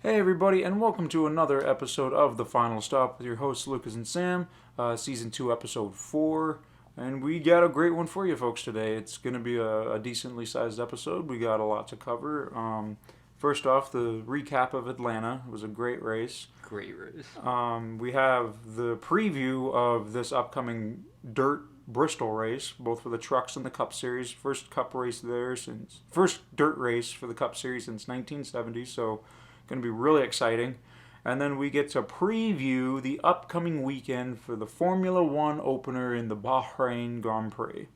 Hey everybody, and welcome to another episode of The Final Stop with your hosts Lucas and Sam, Season 2, Episode 4. And we got a great one for you folks today. It's going to be a decently sized episode. We got a lot to cover. First off, the recap of Atlanta. It was a great race. Great race. We have the preview of this upcoming dirt Bristol race, both for the trucks and the Cup Series. First dirt race for the Cup Series since 1970, so going to be really exciting. And then we get to preview the upcoming weekend for the Formula One opener in the Bahrain Grand Prix.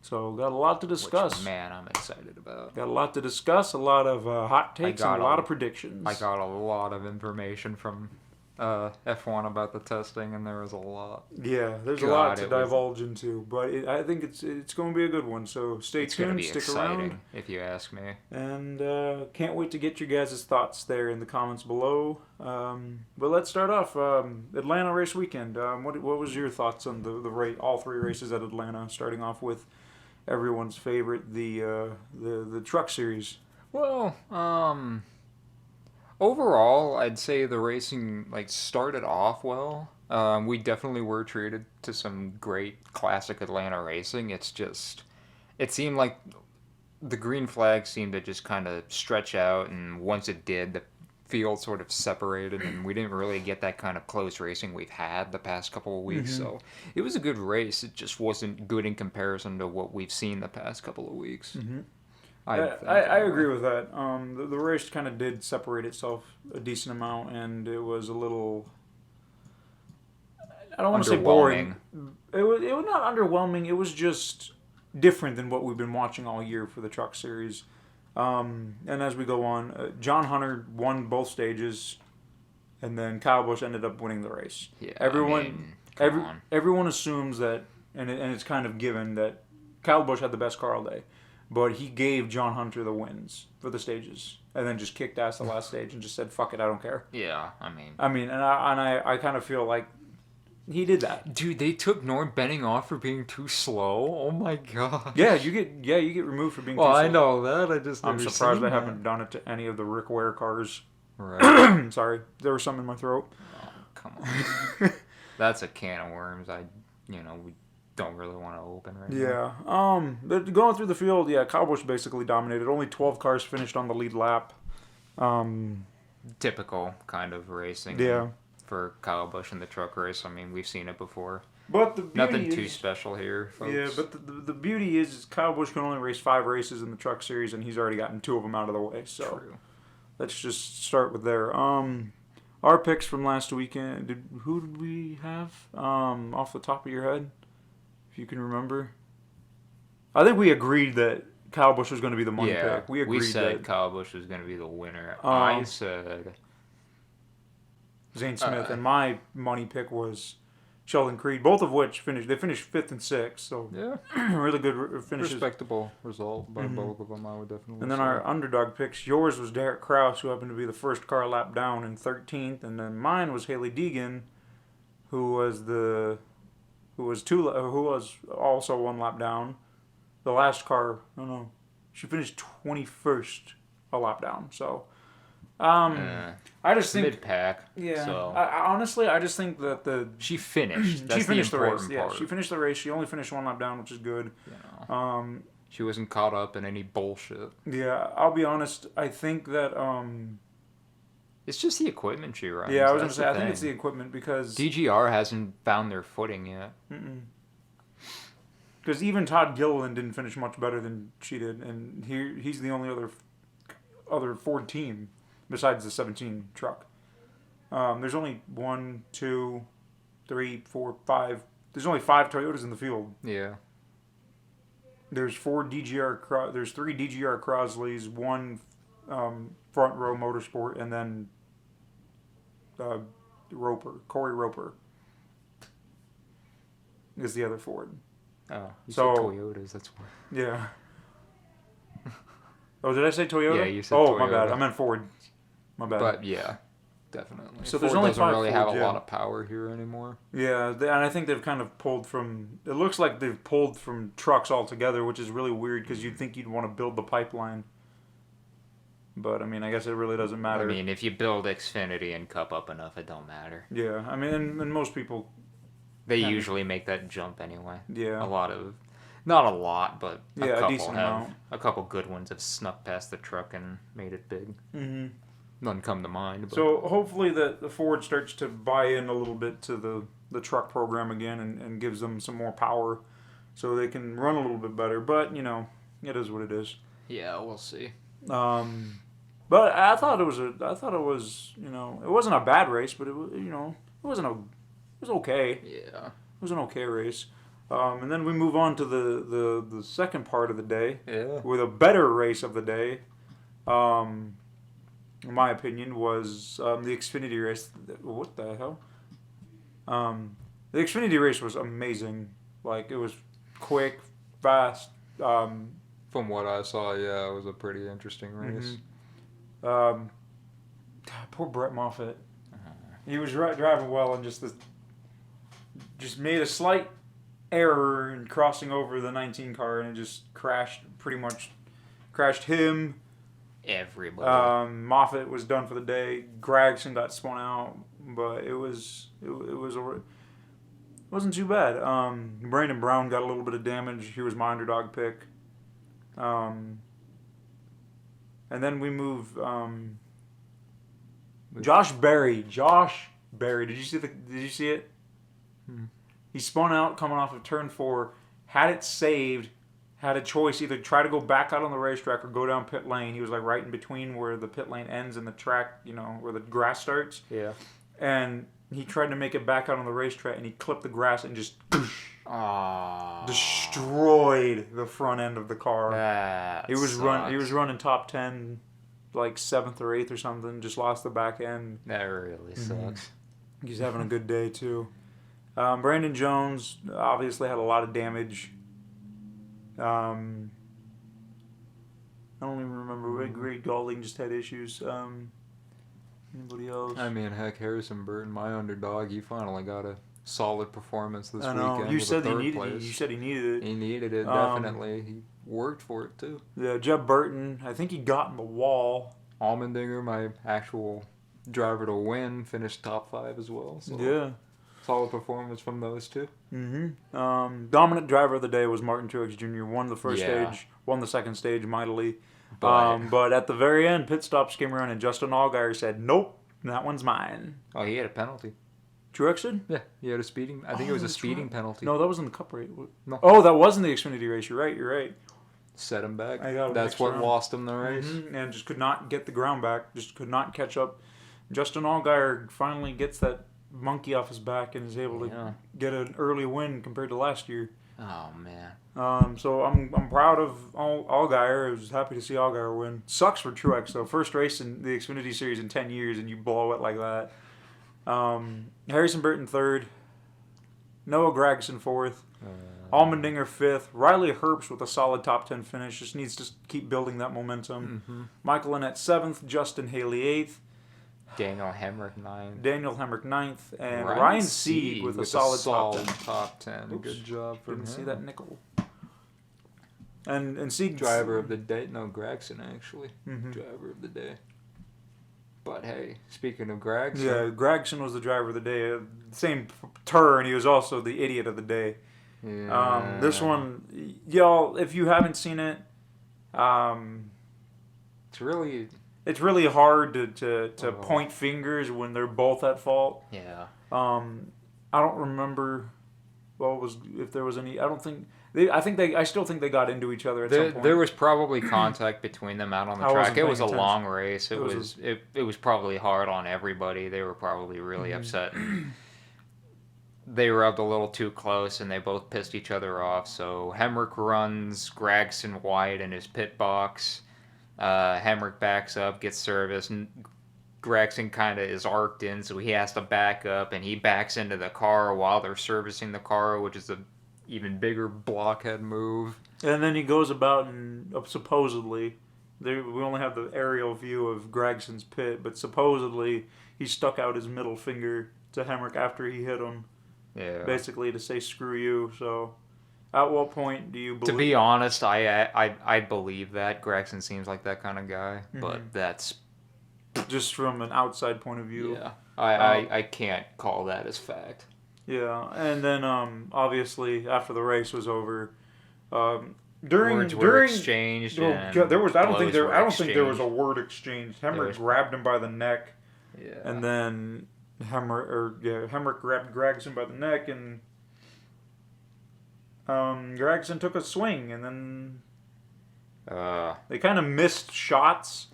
So got a lot to discuss. Which, man, I'm excited about. Got a lot to discuss, a lot of hot takes, and a lot of predictions. I got a lot of information from F1 about the testing, and there was a lot. Yeah, there's a lot to divulge into, but I think it's going to be a good one. So stay tuned, stick around, if you ask me. And can't wait to get your guys' thoughts there in the comments below. But let's start off Atlanta race weekend. What was your thoughts on the race, all three races at Atlanta? Starting off with everyone's favorite, the Truck Series. Well, overall, I'd say the racing started off well. We definitely were treated to some great classic Atlanta racing. It seemed like the green flag seemed to just kind of stretch out, and once it did, the field sort of separated, and we didn't really get that kind of close racing we've had the past couple of weeks. Mm-hmm. So it was a good race. It just wasn't good in comparison to what we've seen the past couple of weeks. Mm-hmm. I agree with that. The race kind of did separate itself a decent amount, and it was a little, I don't want to say boring. It was not underwhelming. It was just different than what we've been watching all year for the Truck Series. And as we go on, John Hunter won both stages, and then Kyle Busch ended up winning the race. Yeah, everyone assumes that, and it's kind of given that Kyle Busch had the best car all day. But he gave John Hunter the wins for the stages, and then just kicked ass the last stage and just said, "Fuck it, I don't care." Yeah, and I kind of feel like he did that. Dude, they took Norm Benning off for being too slow. Oh my god. Yeah, you get removed for being too slow. Well, I know that. I'm surprised they haven't done it to any of the Rick Ware cars. Right. Sorry, there was something in my throat. Oh, come on. That's a can of worms. We don't really want to open right now. Yeah. But going through the field, Kyle Busch basically dominated. Only 12 cars finished on the lead lap. Typical kind of racing. Yeah. For Kyle Busch in the truck race. I mean, we've seen it before. But the beauty nothing too special here, folks. Yeah, but the beauty is Kyle Busch can only race 5 races in the Truck Series, and he's already gotten 2 of them out of the way. So True. Let's just start with there. Our picks from last weekend. Who did we have? Off the top of your head? If you can remember. I think we agreed that Kyle Busch was going to be the money pick. We said Kyle Busch was going to be the winner. I said Zane Smith, and my money pick was Sheldon Creed, both of which finished 5th and 6th. So really good finishes. Respectable result by both of them, I would definitely And then our underdog picks, yours was Derek Kraus, who happened to be the first car lap down in 13th, and then mine was Haley Deegan, who was also 1 lap down. The last car, she finished 21st a lap down. So, I just think mid-pack. Yeah. So. Honestly, I just think that she finished. She finished the race. Part. Yeah, she finished the race. She only finished 1 lap down, which is good. She wasn't caught up in any bullshit. Yeah, I'll be honest. I think that it's just the equipment she runs. Yeah, I was going to say, I think it's the equipment because DGR hasn't found their footing yet. Because even Todd Gilliland didn't finish much better than she did, and he's the only other Ford team besides the 17 truck. There's only 1, 2, 3, 4, 5. There's only 5 Toyotas in the field. Yeah. There's 3 DGR Crosleys, 1 Front Row Motorsport, and then Corey Roper is the other Ford. Oh, you said Toyotas, that's why. Yeah. Oh, did I say Toyota? Yeah, you said Toyota. Oh, my bad. I meant Ford. My bad. But, yeah, definitely. So Ford there's only 5 doesn't really have Fords, a lot of power here anymore. Yeah, and I think they've kind of pulled from... It looks like they've pulled from trucks altogether, which is really weird because you'd think you'd want to build the pipeline. But, I mean, I guess it really doesn't matter. I mean, if you build Xfinity and Cup up enough, it don't matter. Yeah, I mean, and most people... They usually make that jump anyway. Yeah. Not a lot, but a decent amount. A couple good ones have snuck past the truck and made it big. Mm-hmm. None come to mind. But. So hopefully the Ford starts to buy in a little bit to the truck program again and gives them some more power so they can run a little bit better. But, you know, it is what it is. Yeah, we'll see. But I thought it was you know, it wasn't a bad race, but it was, you know, it was okay. Yeah. It was an okay race. And then we move on to the second part of the day. Yeah. With a better race of the day. In my opinion, was the Xfinity race. What the hell? The Xfinity race was amazing. Like, it was quick, fast. From what I saw, yeah, it was a pretty interesting race. Mm-hmm. Poor Brett Moffitt. He was driving well and just made a slight error in crossing over the 19 car, and it just crashed him. Everybody. Moffitt was done for the day. Gragson got spun out, but it wasn't too bad. Brandon Brown got a little bit of damage. He was my underdog pick. And then we move Josh Berry. Did you see it? He spun out coming off of turn 4, had it saved, had a choice either try to go back out on the racetrack or go down pit lane. He was like right in between where the pit lane ends and the track, you know, where the grass starts. Yeah. And he tried to make it back out on the racetrack, and he clipped the grass and just destroyed the front end of the car. He was running top 10, like 7th or 8th or something. Just lost the back end. That really sucks. He's having a good day too. Brandon Jones obviously had a lot of damage. I don't even remember. Greg Gaulding just had issues. Anybody else? I mean, heck, Harrison Burton, my underdog, he finally got a solid performance this weekend. You said he needed place. it. You said he needed it. He needed it, definitely. He worked for it, too. Yeah, Jeb Burton, I think he got in the wall. Allmendinger, my actual driver to win, finished top 5 as well. So yeah. Solid performance from those two. Mm-hmm. Dominant driver of the day was Martin Truex Jr. Won the first stage, won the second stage mightily. But at the very end, pit stops came around and Justin Allgaier said, "Nope, that one's mine." Oh, he had a penalty. Truex did? Yeah, he had a speeding. I think it was a speeding penalty. No, that was in the Cup race. No. Oh, that was in the Xfinity race. You're right. Set him back. That's what lost him the race. And just could not get the ground back. Just could not catch up. Justin Allgaier finally gets that monkey off his back and is able to get an early win compared to last year. Oh man. So I'm proud of Allgaier. I was happy to see Allgaier win. Sucks for Truex though. First race in the Xfinity Series in 10 years and you blow it like that. Harrison Burton 3rd. Noah Gragson 4th. Allmendinger 5th. Riley Herbst with a solid top 10 finish. Just needs to keep building that momentum. Mm-hmm. Michael Annett 7th. Justin Haley 8th. Daniel Hemrick 9th. Daniel Hemrick 9th. And Ryan Sieg with a solid top 10. Oops. Good job for him. Didn't see that nickel. And Sieg... Driver of the day. No, Gragson actually. Mm-hmm. Driver of the day. But hey, speaking of Gragson... Yeah, Gragson was the driver of the day. Same turn, he was also the idiot of the day. Yeah. This one, y'all, if you haven't seen it, it's really hard to point fingers when they're both at fault. Yeah. I don't remember if there was any. I don't think I still think they got into each other at some point. There was probably contact between them out on the track. It was a long race. It was probably hard on everybody. They were probably really upset. They rubbed a little too close, and they both pissed each other off. So Hemrick runs Gragson wide in his pit box. Hemrick backs up, gets service, and Gragson kind of is arced in, so he has to back up, and he backs into the car while they're servicing the car, which is a even bigger blockhead move. And then he goes about and supposedly, we only have the aerial view of Gragson's pit, but supposedly he stuck out his middle finger to Hemrick after he hit him. Yeah. Basically to say screw you. So At what point do you believe? To be honest, I believe that Gregson seems like that kind of guy, but that's just from an outside point of view. Yeah, I can't call that as fact. Yeah, and then obviously after the race was over, Words were exchanged. There was I don't think there was a word exchange. Hemrick was grabbed him by the neck. Yeah. And then Hemrick grabbed Gregson by the neck, and Gregson took a swing, and then they kind of missed shots,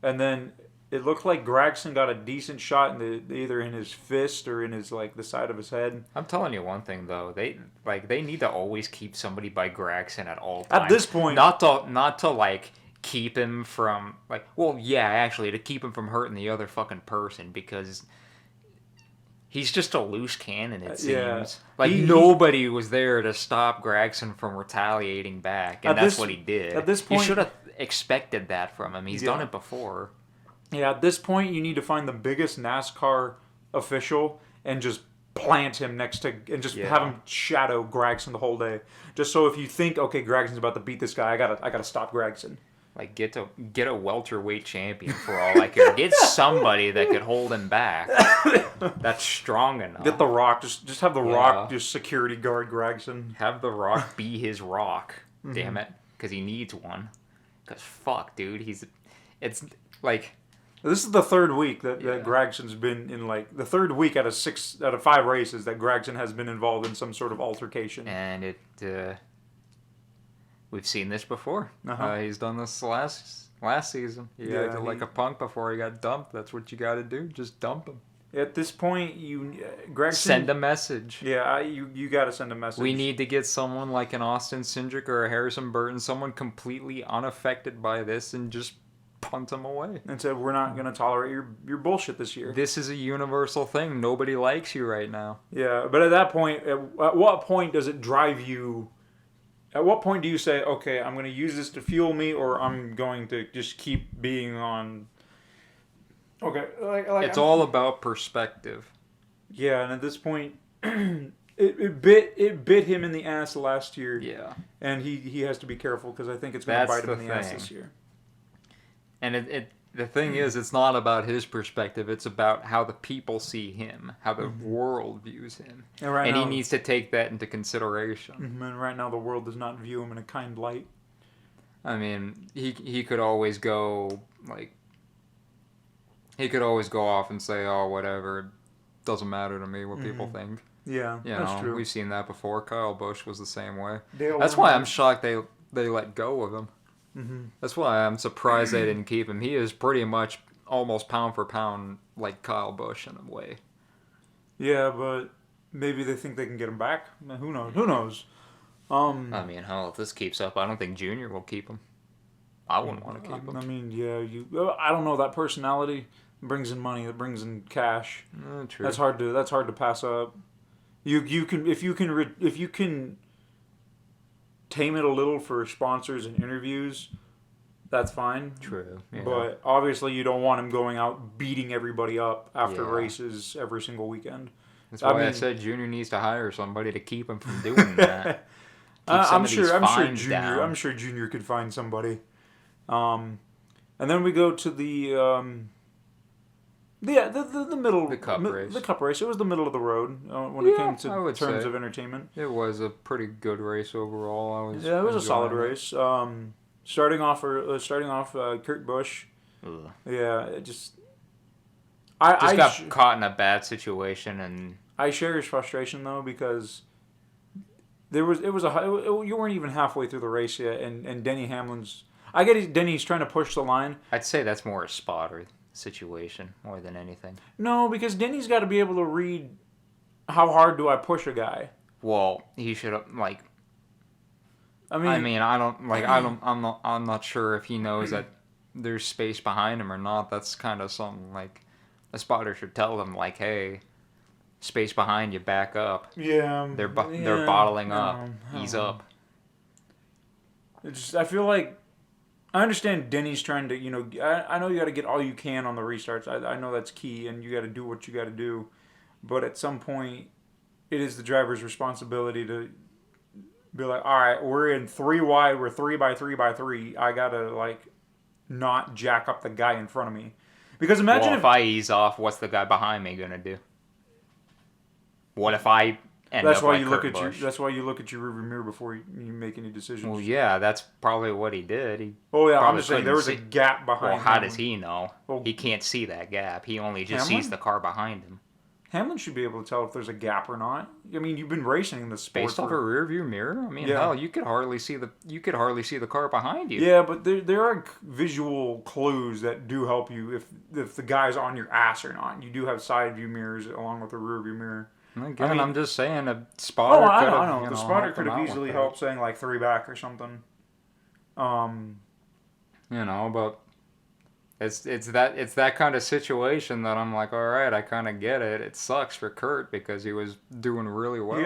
and then it looked like Gregson got a decent shot either in his fist or in his the side of his head. I'm telling you one thing though, they need to always keep somebody by Gregson at all times. At this point, not to keep him from to keep him from hurting the other fucking person, because he's just a loose cannon, it seems. Yeah. Nobody was there to stop Gregson from retaliating back, and that's what he did. At this point, you should have expected that from him. He's done it before. Yeah, at this point, you need to find the biggest NASCAR official and just plant him next to, and just have him shadow Gregson the whole day. Just so if you think, okay, Gregson's about to beat this guy, I gotta stop Gregson. Get a welterweight champion for all I care. Get somebody that could hold him back. That's strong enough. Get The Rock. Just have The Rock just security guard Gregson. Have The Rock be his rock. Damn it, because he needs one. Because fuck, dude, it's like. This is the third week that Gregson's been in, the third week out of 5 races that Gregson has been involved in some sort of altercation. And we've seen this before. He's done this last season. He acted like a punk before he got dumped. That's what you got to do. Just dump him. At this point, Gregson... Send a message. Yeah, you got to send a message. We need to get someone like an Austin Cindric or a Harrison Burton, someone completely unaffected by this, and just punt him away. And said, we're not going to tolerate your bullshit this year. This is a universal thing. Nobody likes you right now. Yeah, but at that point, at what point does it drive you... At what point do you say, okay, I'm going to use this to fuel me, or I'm going to just keep being on... Okay, it's all about perspective. Yeah, and at this point, it bit him in the ass last year. Yeah. And he has to be careful, because I think it's going to bite him in the ass this year. And the thing is, it's not about his perspective. It's about how the people see him, how the world views him. And he needs to take that into consideration. And right now, the world does not view him in a kind light. I mean, he could always go, he could always go off and say, oh, whatever, it doesn't matter to me what people think. Yeah, that's true. We've seen that before. Kyle Busch was the same way. That's why I'm shocked they let go of him. Mm-hmm. That's why I'm surprised they didn't keep him. He is pretty much almost pound for pound like Kyle Busch in a way. Yeah, but maybe they think they can get him back. Who knows? Who knows? I mean, hell, if this keeps up, I don't think Junior will keep him. I wouldn't want to keep him. I mean, I don't know. That personality brings in money. That brings in cash. True. That's hard to pass up. You can if you can tame it a little for sponsors and interviews, that's fine. True. Yeah. But obviously you don't want him going out beating everybody up after races every single weekend. That's why I said Junior needs to hire somebody to keep him from doing that. I'm sure Junior could find somebody. And then we go to the middle. The Cup race. The Cup race. It was the middle of the road when it came to terms of entertainment. It was a pretty good race overall. It was a solid race. Starting off, Kurt Busch. Ugh. Yeah, it just. I got caught in a bad situation, and I share his frustration though, because you weren't even halfway through the race yet, and Denny Hamlin's. I get Denny's trying to push the line. I'd say that's more a spotter situation more than anything. No, because Denny's got to be able to read how hard do I push a guy. Well, he should have I'm not sure if he knows that there's space behind him or not. That's kind of something a spotter should tell them, hey, space behind you, back up. Yeah. They're bottling up. Ease up. I feel like I understand Denny's trying to, I know you got to get all you can on the restarts. I know that's key, and you got to do what you got to do. But at some point, it is the driver's responsibility Be like, all right, we're in 3 wide, we're 3 by 3 by 3. I gotta like not jack up the guy in front of me. Because imagine if I ease off, what's the guy behind me gonna do? What if I end that's up why like you Kurt look at Busch? that's why you look at your rearview mirror before you make any decisions. Well, yeah, that's probably what he did. He Oh yeah, I'm probably just saying there was a couldn't gap behind. Well, how Hamlin. does he know? Well, He can't see that gap. He only just Hamlin? sees the car behind him. Hamlin should be able to tell if there's a gap or not. I mean, you've been racing in the sport Based off a rear view mirror? I mean, Yeah. hell, you could hardly see the car behind you. Yeah, but there are visual clues that do help you if the guy's on your ass or not. You do have side view mirrors along with a rear view mirror. Again, I mean, I'm just saying a spotter Oh, I could have. know. The spotter helped could him have out with easily that. helped saying like 3 back or something. But it's that kind of situation that I'm like, all right, I kind of get it. It sucks for Kurt because he was doing really well.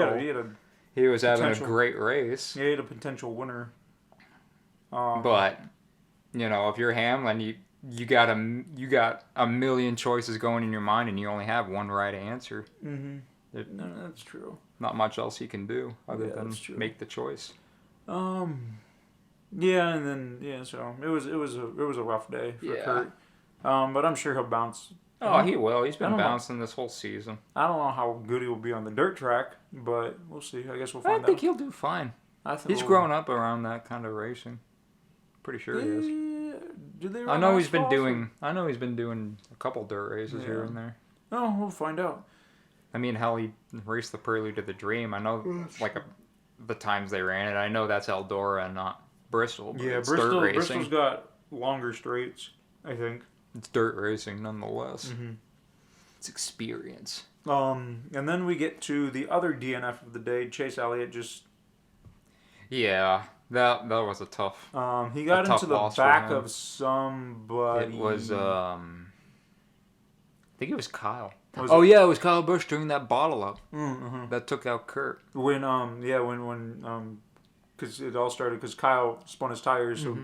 He was having a potential- great race. he had a potential winner. But if you're Hamlin, you got a million choices going in your mind, and you only have one right answer. Mm-hmm. No, that's true. Not much else he can do other Yeah, than that's true. make the choice. Yeah, and then so it was a rough day for Yeah. Kurt. But I'm sure he'll bounce. Oh, he will. He's I been don't know. bouncing this whole season. I don't know how good he will be on the dirt track, but we'll see. I guess we'll find I think out. he'll do fine. I think He's we'll- grown up around that kind of racing. Pretty sure he is. Do they I run know he's been asphalt doing a couple dirt races here Yeah. and there. Oh, we'll find out. I mean, hell, he raced the Prelude to the Dream. I know, the times they ran it. I know that's Eldora and not Bristol. But Yeah, it's dirt racing. Bristol's got longer straights, I think. It's dirt racing nonetheless. Mm-hmm. It's experience. And then we get to the other DNF of the day. Chase Elliott just Yeah, that was a tough. he got tough into the loss for back him. of somebody. It was I think it was Kyle. Was Oh yeah, it was Kyle Busch doing that bottle up Mm-hmm. that took out Kurt. When because it all started because Kyle spun his tires, so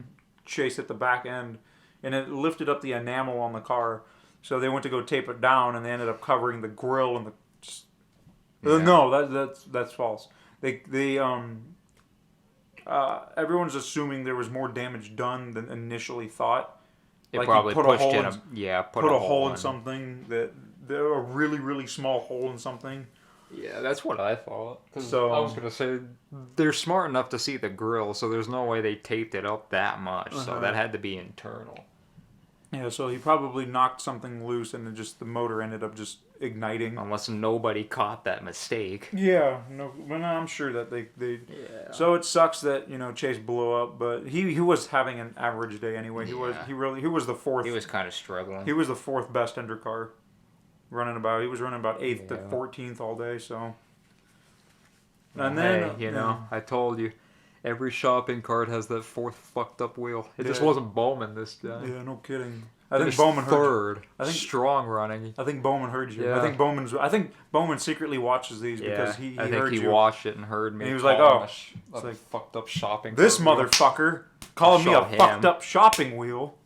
Chase hit the back end, and it lifted up the enamel on the car. So they went to go tape it down, and they ended up covering the grill and the. Yeah. No, that's false. They everyone's assuming there was more damage done than initially thought. It Like, probably you put a pushed hole in in- put Put a hole in something a really really small hole in something. Yeah, that's what I thought. So- I was gonna say they're smart enough to see the grill, so there's no way they taped it up that much. So Uh-huh. that had to be internal. Yeah, so he probably knocked something loose, and then just the motor ended up just igniting. Unless nobody caught that mistake. Yeah, no, well, I'm sure that they. Yeah. So it sucks that Chase blew up, but he was having an average day anyway. He was the fourth. He was kind of struggling. He was the fourth best undercar, He was running about 8th to Yeah. 14th all day. So. Well, And then hey, I told you, every shopping cart has that fourth fucked up wheel. It just Yeah. wasn't Bowman this time. Yeah, no kidding. It I think was Bowman heard. third. I think- strong running. I think Bowman heard you. Yeah. I think Bowman secretly watches these because he I think heard he you. watched it and heard me. And he was like, calling "Oh, a it's like, fucked up shopping. This cart wheel." motherfucker calling me a Show him. fucked up shopping wheel."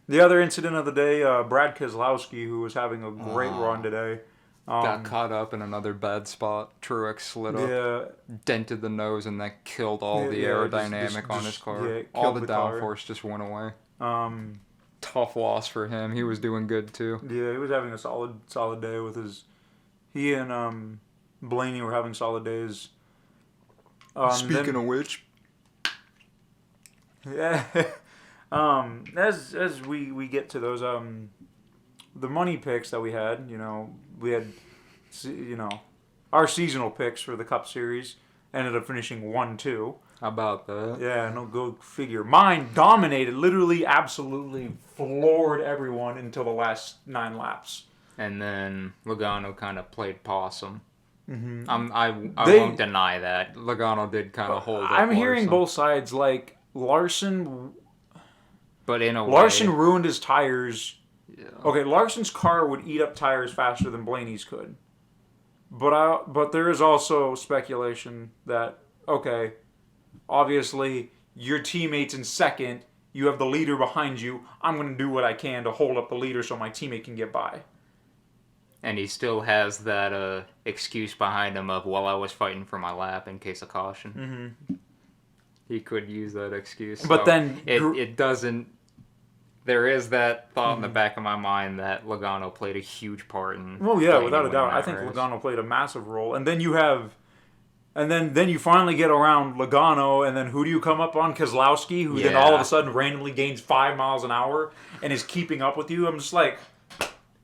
The other incident of the day, Brad Keselowski, who was having a great run today, got caught up in another bad spot. Truex slid up, yeah, dented the nose, and that killed all Yeah, the yeah, aerodynamic on his just- car. yeah, it all killed the the car. downforce just went away. um, Tough loss for him. He was doing good too. yeah, he was having a solid day with his. He and Blaney were having solid days. Speaking of which, yeah, as we get to those the money picks that we had, we had our seasonal picks for the Cup Series ended up finishing 1-2. how about that? Yeah, no, go figure. Mine dominated, literally, absolutely floored everyone until the last 9 laps. And then Logano kind of played possum. Mm-hmm. I They- won't deny that. Logano did kind of hold up. I'm hearing Larson. both sides. Like Larson But in a Larson way, ruined his tires. yeah. Okay, Larson's car would eat up tires faster than Blaney's could. But there is also speculation that, okay, obviously your teammate's in second, you have the leader behind you, I'm going to do what I can to hold up the leader so my teammate can get by. And he still has that excuse behind him of, well, I was fighting for my lap in case of caution. Mm-hmm. He could use that excuse. But so then it doesn't. There is that thought in the back of my mind that Logano played a huge part in. Well, yeah, Blaney without a doubt. winning I that think race. Logano played a massive role. And then you have... And then you finally get around Logano, and then who do you come up on? Keselowski, who then all of a sudden randomly gains 5 miles an hour and is keeping up with you. I'm just like,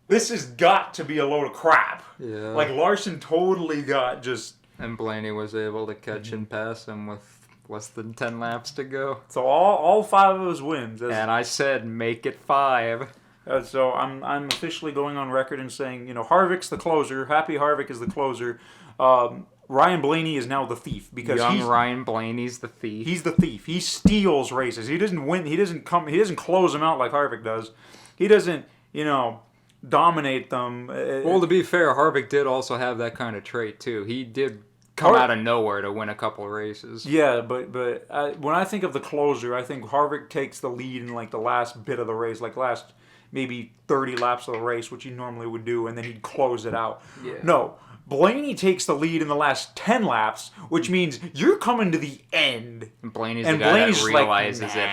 this has got to be a load of crap. Yeah. Like, Larson totally got just... And Blaney was able to catch and pass him with less than 10 laps to go. So all 5 of his wins. And I said, make it 5. So I'm officially going on record and saying, Harvick's the closer. Happy Harvick is the closer. Ryan Blaney is now the thief because Ryan Blaney's the thief. He's the thief. He steals races. He doesn't win. He doesn't close them out like Harvick does. He doesn't, dominate them. Well, to be fair, Harvick did also have that kind of trait too. He did come out of nowhere to win a couple of races. Yeah, but when I think of the closer, I think Harvick takes the lead in like the last bit of the race, like last maybe 30 laps of the race, which he normally would do, and then he'd close it out. Yeah. No. Blaney takes the lead in the last 10 laps, which means you're coming to the end. Blaney's the guy that realizes it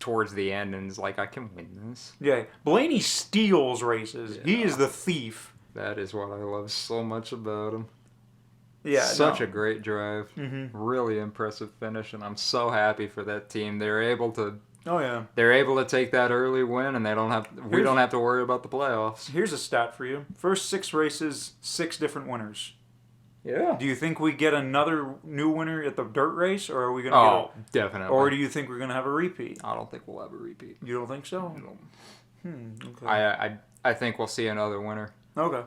towards the end and is like, I can win this. Yeah, Blaney steals races. Yeah. He is the thief. That is what I love so much about him. Yeah, Such a great drive. Mm-hmm. Really impressive finish, and I'm so happy for that team. They're able to... Oh yeah, they're able to take that early win, and we don't have to worry about the playoffs. Here's a stat for you: first 6 races, 6 different winners. Yeah. Do you think we get another new winner at the dirt race, or are we gonna? Oh, definitely. Or do you think we're gonna have a repeat? I don't think we'll have a repeat. You don't think so? No. Okay. I think we'll see another winner. Okay.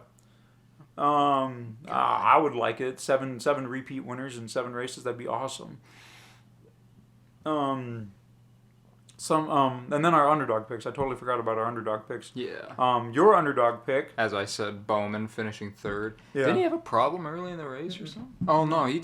I would like it. 7 repeat winners in 7 races. That'd be awesome. And then our underdog picks. I totally forgot about our underdog picks. Yeah. Your underdog pick. As I said, Bowman finishing 3rd. Yeah. Didn't he have a problem early in the race or something? Oh no, he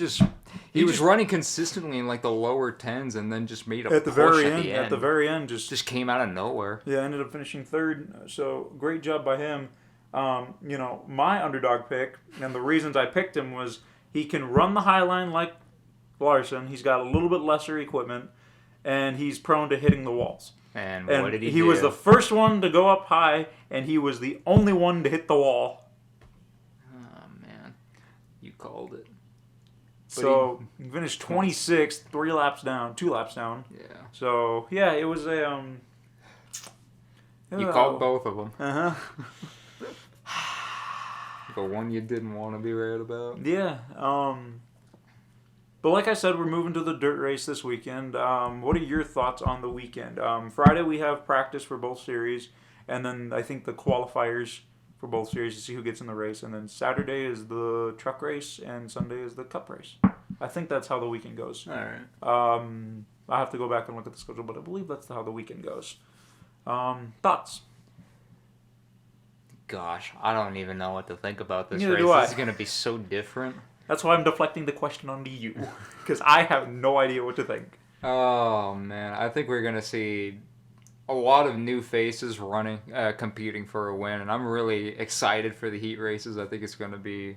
was running consistently in like the lower 10s and then just made a push at the end. At the very end, just came out of nowhere. Yeah, ended up finishing 3rd. So great job by him. My underdog pick, and the reasons I picked him was he can run the high line like Larson. He's got a little bit lesser equipment. And he's prone to hitting the walls. And what did he do? He was the first one to go up high, and he was the only one to hit the wall. Oh, man. You called it. So, he finished 26th, 2 laps down. Yeah. So, yeah, it was a... You called both of them. Uh-huh. The one you didn't want to be right about. Yeah, But like I said, we're moving to the dirt race this weekend. What are your thoughts on the weekend? Friday we have practice for both series, and then I think the qualifiers for both series to see who gets in the race. And then Saturday is the truck race, and Sunday is the cup race. I think that's how the weekend goes. All right. I have to go back and look at the schedule, but I believe that's how the weekend goes. Thoughts? Gosh, I don't even know what to think about this Neither race. do I. This is going to be so different. That's why I'm deflecting the question onto you, because I have no idea what to think. Oh, man. I think we're going to see a lot of new faces running, competing for a win, and I'm really excited for the heat races. I think it's going to be...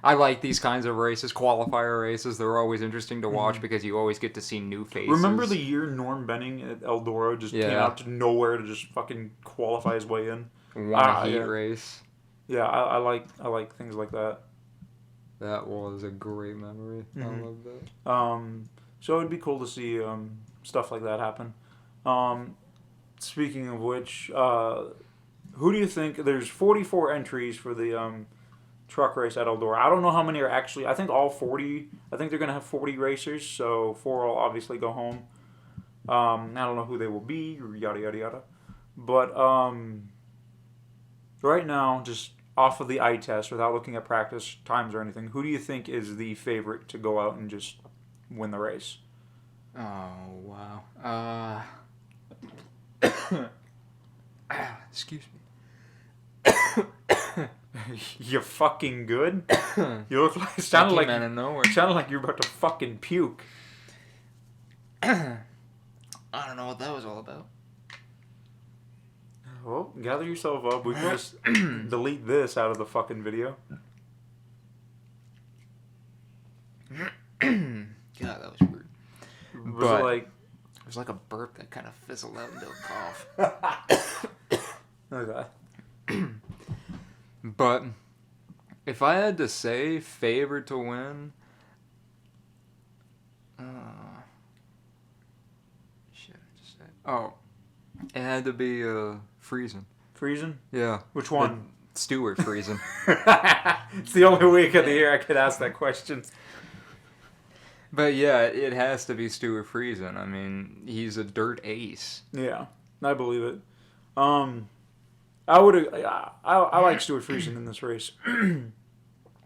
I like these kinds of races, qualifier races. They're always interesting to watch because you always get to see new faces. Remember the year Norm Benning at Eldora just came out to nowhere to just fucking qualify his way in? Won a heat race. Yeah, I like things like that. That was a great memory. Mm-hmm. I love that. So it'd be cool to see stuff like that happen. Speaking of which, who do you think... There's 44 entries for the truck race at Eldora. I don't know how many are actually... I think all 40... I think they're going to have 40 racers, so 4 will obviously go home. I don't know who they will be, yada, yada, yada. But right now, just... off of the eye test, without looking at practice times or anything, who do you think is the favorite to go out and just win the race? Oh, wow. Excuse me. You fucking good? You look like... Sounded like you were about to fucking puke. I don't know what that was all about. Well, gather yourself up. We can just delete this out of the fucking video. God, that was weird. It was like a burp that kind of fizzled out into a cough. Okay. But if I had to say favorite to win, it had to be Friesen. Friesen? Yeah. Which one? Stuart Friesen. It's the only week of the year I could ask that question. But yeah, it has to be Stuart Friesen. I mean, he's a dirt ace. Yeah, I believe it. I like Stuart Friesen in this race.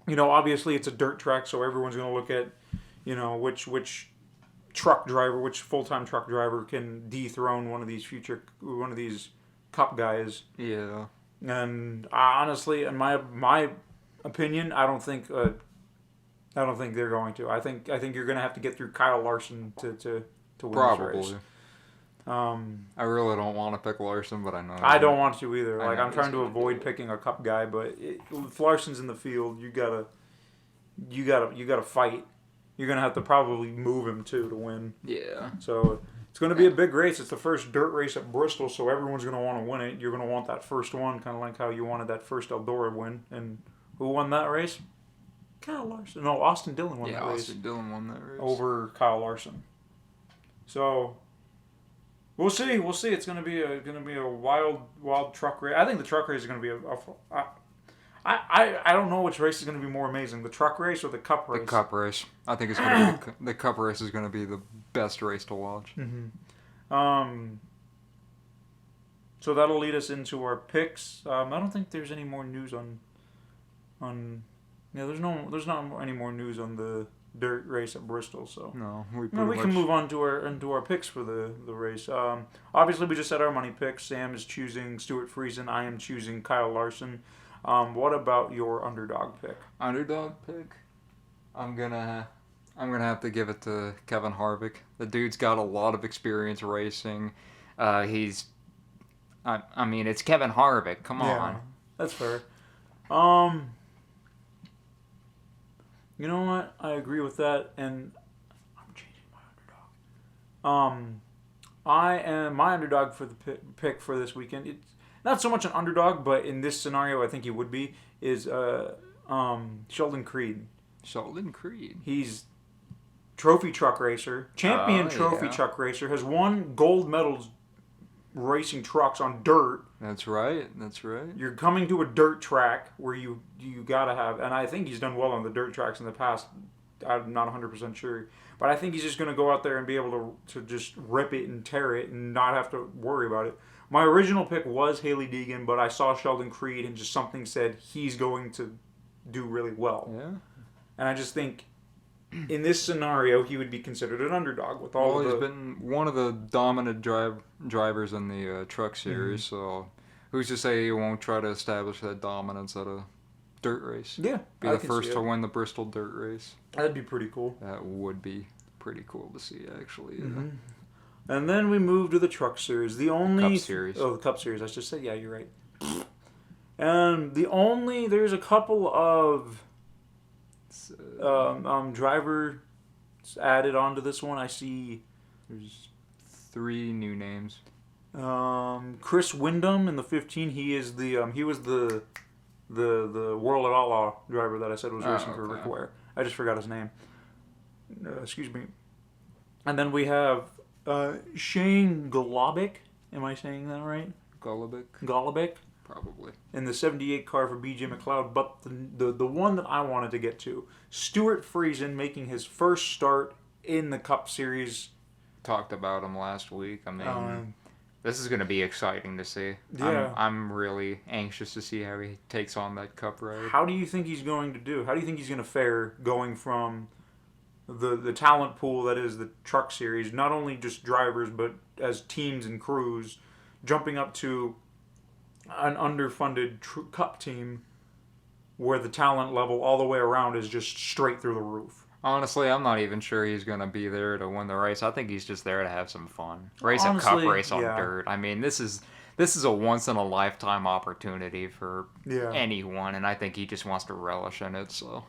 Obviously it's a dirt track, so everyone's going to look at, which truck driver, which full-time truck driver can dethrone one of these cup guys. Yeah. And honestly, in my opinion, I don't think they're going to. I think you're going to have to get through Kyle Larson to win Probably. this race. I really don't want to pick Larson, but I know. I don't want to either. I Like, know I'm trying to he's avoid picking a cup guy, but if Larson's in the field, you gotta fight. You're gonna have to probably move him too to win. Yeah. So it's gonna be a big race. It's the first dirt race at Bristol, so everyone's gonna want to win it. You're gonna want that first one, kind of like how you wanted that first Eldora win. And who won that race? Kyle Larson. No, Austin Dillon won that race. Austin Dillon won that race over Kyle Larson. So we'll see. We'll see. It's gonna be a wild truck race. I think the truck race is gonna be I don't know which race is gonna be more amazing, the truck race or the cup race. The cup race. I think it's gonna be the cup race is gonna be the best race to watch. Mm-hmm. So that'll lead us into our picks. I don't think there's any more news on. Yeah, there's not any more news on the dirt race at Bristol. So no, we can move on to our picks for the race. Obviously, we just said our money picks. Sam is choosing Stuart Friesen. I am choosing Kyle Larson. What about your underdog pick? Underdog pick? I'm gonna have to give it to Kevin Harvick. The dude's got a lot of experience racing. I mean, it's Kevin Harvick. Come on. Yeah, that's fair. You know what? I agree with that, and I'm changing my underdog. My underdog for the pick for this weekend. It's not so much an underdog, but in this scenario, I think he would be is Sheldon Creed. Sheldon Creed. He's trophy truck racer, champion trophy truck racer, has won gold medals racing trucks on dirt. That's right. You're coming to a dirt track where you gotta have, and I think he's done well on the dirt tracks in the past. I'm not 100% sure, but I think he's just gonna go out there and be able to just rip it and tear it and not have to worry about it. My original pick was Hailie Deegan, but I saw Sheldon Creed and just something said he's going to do really well. Yeah. And I just think in this scenario, he would be considered an underdog with all he's been one of the dominant drivers in the truck series, so who's to say he won't try to establish that dominance at a dirt race? Yeah. Be the first to win the Bristol dirt race. That'd be pretty cool. That would be pretty cool to see, actually. Yeah. Mm-hmm. And then we move to the truck series. Cup series. Oh, the Cup series. I just said, yeah, you're right. And there's a couple of drivers added onto this one. I see there's 3 new names. Chris Windom in the 15. He is he was the World at Outlaw driver that I said was racing for Rick Ware. I just forgot his name. Excuse me. And then we have Shane Golobic. Am I saying that right? Golobic. Probably. In the 78 car for BJ McLeod. But the one that I wanted to get to, Stuart Friesen making his first start in the Cup Series. Talked about him last week. I mean, this is going to be exciting to see. Yeah. I'm really anxious to see how he takes on that Cup ride. How do you think he's going to do? How do you think he's going to fare going from the talent pool that is the Truck Series, not only just drivers, but as teams and crews, jumping up to an underfunded Cup team where the talent level all the way around is just straight through the roof? Honestly, I'm not even sure he's going to be there to win the race. I think he's just there to have some fun. Race a Cup race on dirt. I mean, this is this is a once in a lifetime opportunity for Yeah. anyone, and I think he just wants to relish in it. So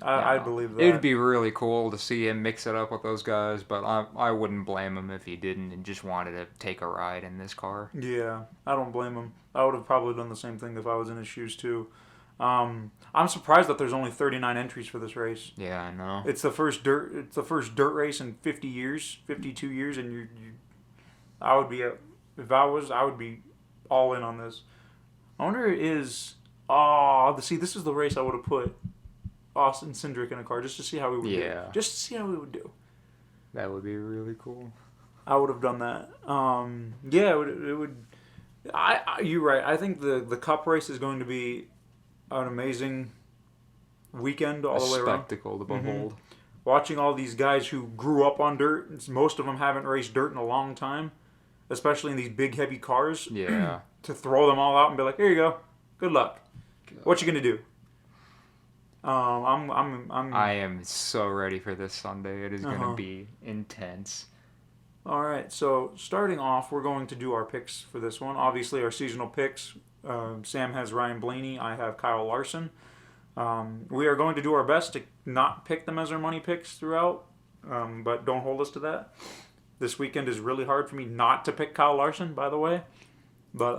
I believe that. it would be really cool to see him mix it up with those guys, but I wouldn't blame him if he didn't and just wanted to take a ride in this car. Yeah, I don't blame him. I would have probably done the same thing if I was in his shoes too. I'm surprised that there's only 39 entries for this race. Yeah, I know. It's the first dirt race in 50 years, 52 years, and I would be I would be all in on this. I wonder this is the race I would have put Austin Cindric in a car just to see how we would do. Just to see how we would do. That would be really cool. I would have done that. It would. You're right. I think the Cup race is going to be an amazing weekend all the way around. A spectacle to behold. Watching all these guys who grew up on dirt. Most of them haven't raced dirt in a long time, especially in these big heavy cars. Yeah. To throw them all out and be like, here you go, good luck. God. What you gonna do? I am so ready for this Sunday. It is gonna be intense. All right, so starting off, we're going to do our picks for this one. Obviously, our seasonal picks. Sam has Ryan Blaney. I have Kyle Larson. We are going to do our best to not pick them as our money picks throughout, but don't hold us to that. This weekend is really hard for me not to pick Kyle Larson, by the way. But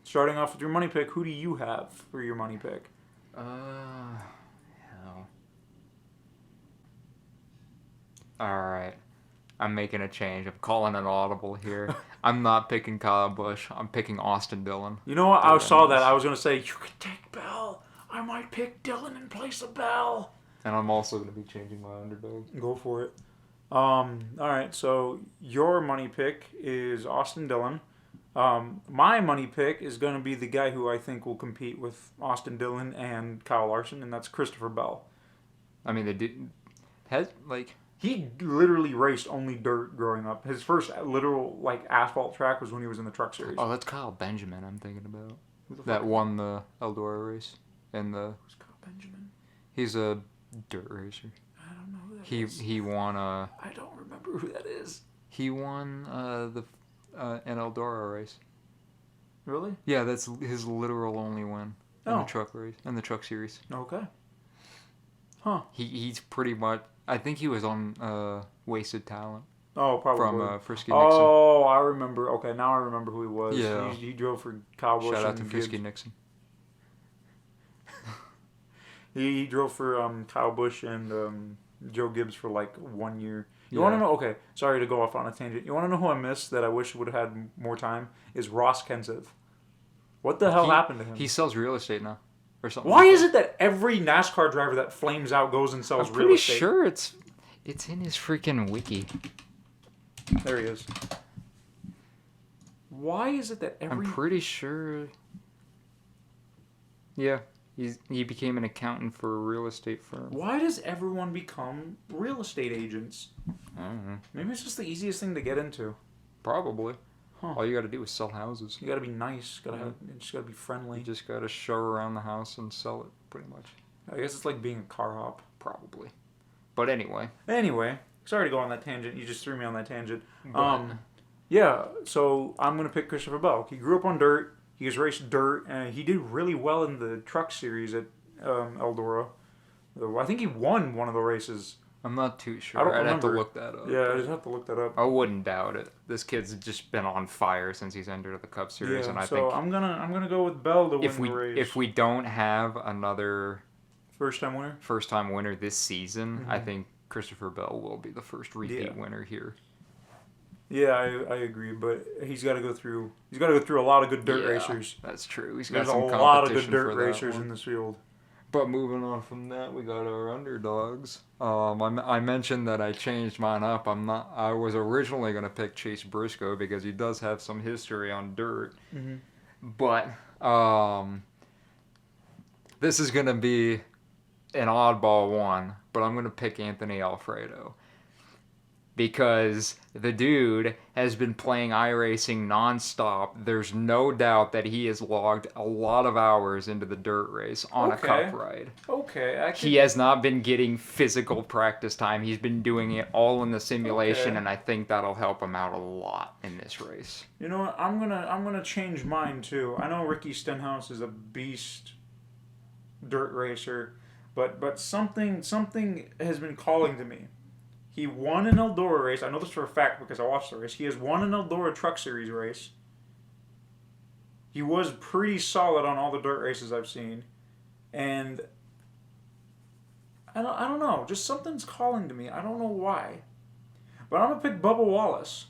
starting off with your money pick, who do you have for your money pick? Hell. All right. I'm making a change. I'm calling an audible here. I'm not picking Kyle Busch. I'm picking Austin Dillon. You know what? I saw that. I was going to say, you could take Bell. I might pick Dillon in place of Bell. And I'm also going to be changing my underdog. Go for it. All right, so your money pick is Austin Dillon. My money pick is going to be the guy who I think will compete with Austin Dillon and Kyle Larson, and that's Christopher Bell. I mean, He literally raced only dirt growing up. His first literal asphalt track was when he was in the Truck Series. Oh, that's Kyle Benjamin I'm thinking about. That won the Eldora race. Who's Kyle Benjamin? He's a dirt racer. I don't know who that is. He won I don't remember who that is. He won an Eldora race. Really? Yeah, that's his literal only win in the truck race, in the Truck Series. Okay. Huh. He's pretty much. I think he was on Wasted Talent. Oh, probably. From Frisky Nixon. Oh, I remember. Okay, now I remember who he was. Yeah. He drove for Kyle Busch. Shout out to Frisky Nixon. He drove for Kyle Busch and Joe Gibbs for 1 year. You want to know? Okay, sorry to go off on a tangent. You want to know who I missed that I wish would have had more time? Is Ross Kenseth. What the hell happened to him? He sells real estate now. Or something. Why is it that every NASCAR driver that flames out goes and sells real estate? I'm pretty sure it's in his freaking wiki. There he is. Why is it that every... I'm pretty sure... Yeah, he became an accountant for a real estate firm. Why does everyone become real estate agents? I don't know. Maybe it's just the easiest thing to get into. Probably. Huh. All you gotta do is sell houses. You gotta be nice. You just gotta be friendly. You just gotta show around the house and sell it, pretty much. I guess it's like being a car hop. Probably. But anyway. Sorry to go on that tangent. You just threw me on that tangent. But, yeah, so I'm going to pick Christopher Bell. He grew up on dirt. He has raced dirt. And he did really well in the Truck Series at Eldora. I think he won one of the races. I'm not too sure. I'd have to look that up. Yeah, I just have to look that up. I wouldn't doubt it. This kid's just been on fire since he's entered the Cup Series, and I think I'm gonna go with Bell to win the race. If we don't have another first time winner this season, I think Christopher Bell will be the first repeat winner here. Yeah, I agree, but he's got to go through. He's got to go through a lot of good dirt racers. That's true. There's a lot of good dirt racers in this field. But moving on from that, we got our underdogs. I mentioned that I changed mine up. I was originally going to pick Chase Briscoe because he does have some history on dirt. Mm-hmm. But this is going to be an oddball one. But I'm going to pick Anthony Alfredo. because the dude has been playing iRacing nonstop. There's no doubt that he has logged a lot of hours into the dirt race on a cup ride. Okay. He has not been getting physical practice time. He's been doing it all in the simulation, and I think that'll help him out a lot in this race. You know what? I'm gonna change mine too. I know Ricky Stenhouse is a beast dirt racer, but something has been calling to me. He won an Eldora race. I know this for a fact because I watched the race. He has won an Eldora Truck Series race. He was pretty solid on all the dirt races I've seen. And I don't know. Just something's calling to me. I don't know why. But I'm going to pick Bubba Wallace.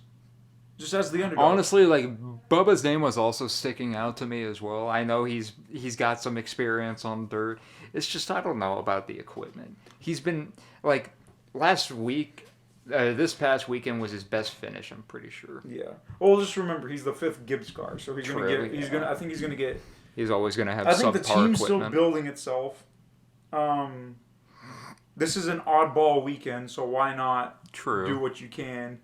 Just as the underdog. Honestly, like, Bubba's name was also sticking out to me as well. I know he's got some experience on dirt. It's just, I don't know about the equipment. He's been, like... Last week, this past weekend was his best finish. I'm pretty sure. Yeah. Well, just remember he's the 5th Gibbs car, so he's gonna get. He's gonna. I think he's gonna get. He's always gonna have. I think the team's equipment. still building itself. This is an oddball weekend, so why not do what you can?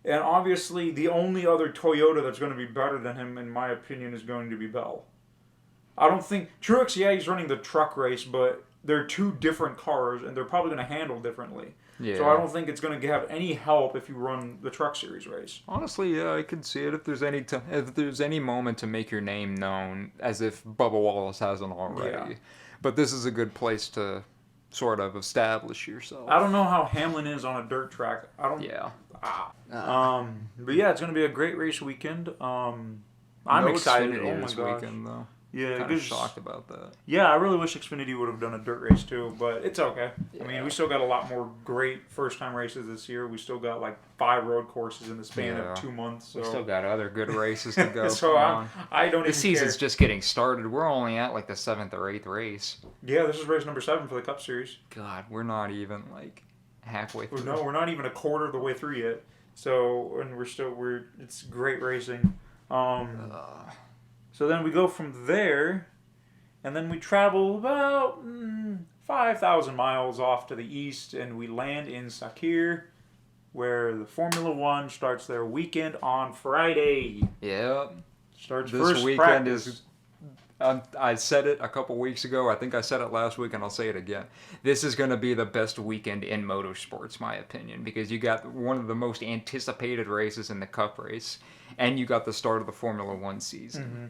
And obviously, the only other Toyota that's going to be better than him, in my opinion, is going to be Bell. I don't think Truex. Yeah, he's running the truck race, but they're two different cars, and they're probably going to handle differently. Yeah. So I don't think it's going to have any help if you run the Truck Series race. Honestly, yeah, I could see it if there's any moment to make your name known, as if Bubba Wallace hasn't already. Yeah. But this is a good place to sort of establish yourself. I don't know how Hamlin is on a dirt track. I don't. Yeah. But yeah, it's going to be a great race weekend. I'm excited. Oh my gosh. Weekend though. Yeah, kind of shocked about that. Yeah, I really wish Xfinity would have done a dirt race too, but it's okay. Yeah. I mean, we still got a lot more great first-time races this year. We still got like 5 road courses in the span of 2 months. So. We still got other good races to go. So I don't. This season's just getting started. We're only at like the 7th or 8th race. Yeah, this is race number 7 for the Cup Series. God, we're not even like halfway through. No, we're not even a quarter of the way through yet. So, and it's great racing. So then we go from there. And then we travel about 5,000 miles off to the east, and we land in Sakir, where the Formula One starts their weekend on Friday. Yep. Starts this first weekend practice. Is. I said it a couple weeks ago. I think I said it last week, and I'll say it again. This is going to be the best weekend in motorsports, my opinion, because you got one of the most anticipated races in the Cup race, and you got the start of the Formula One season. Mm-hmm.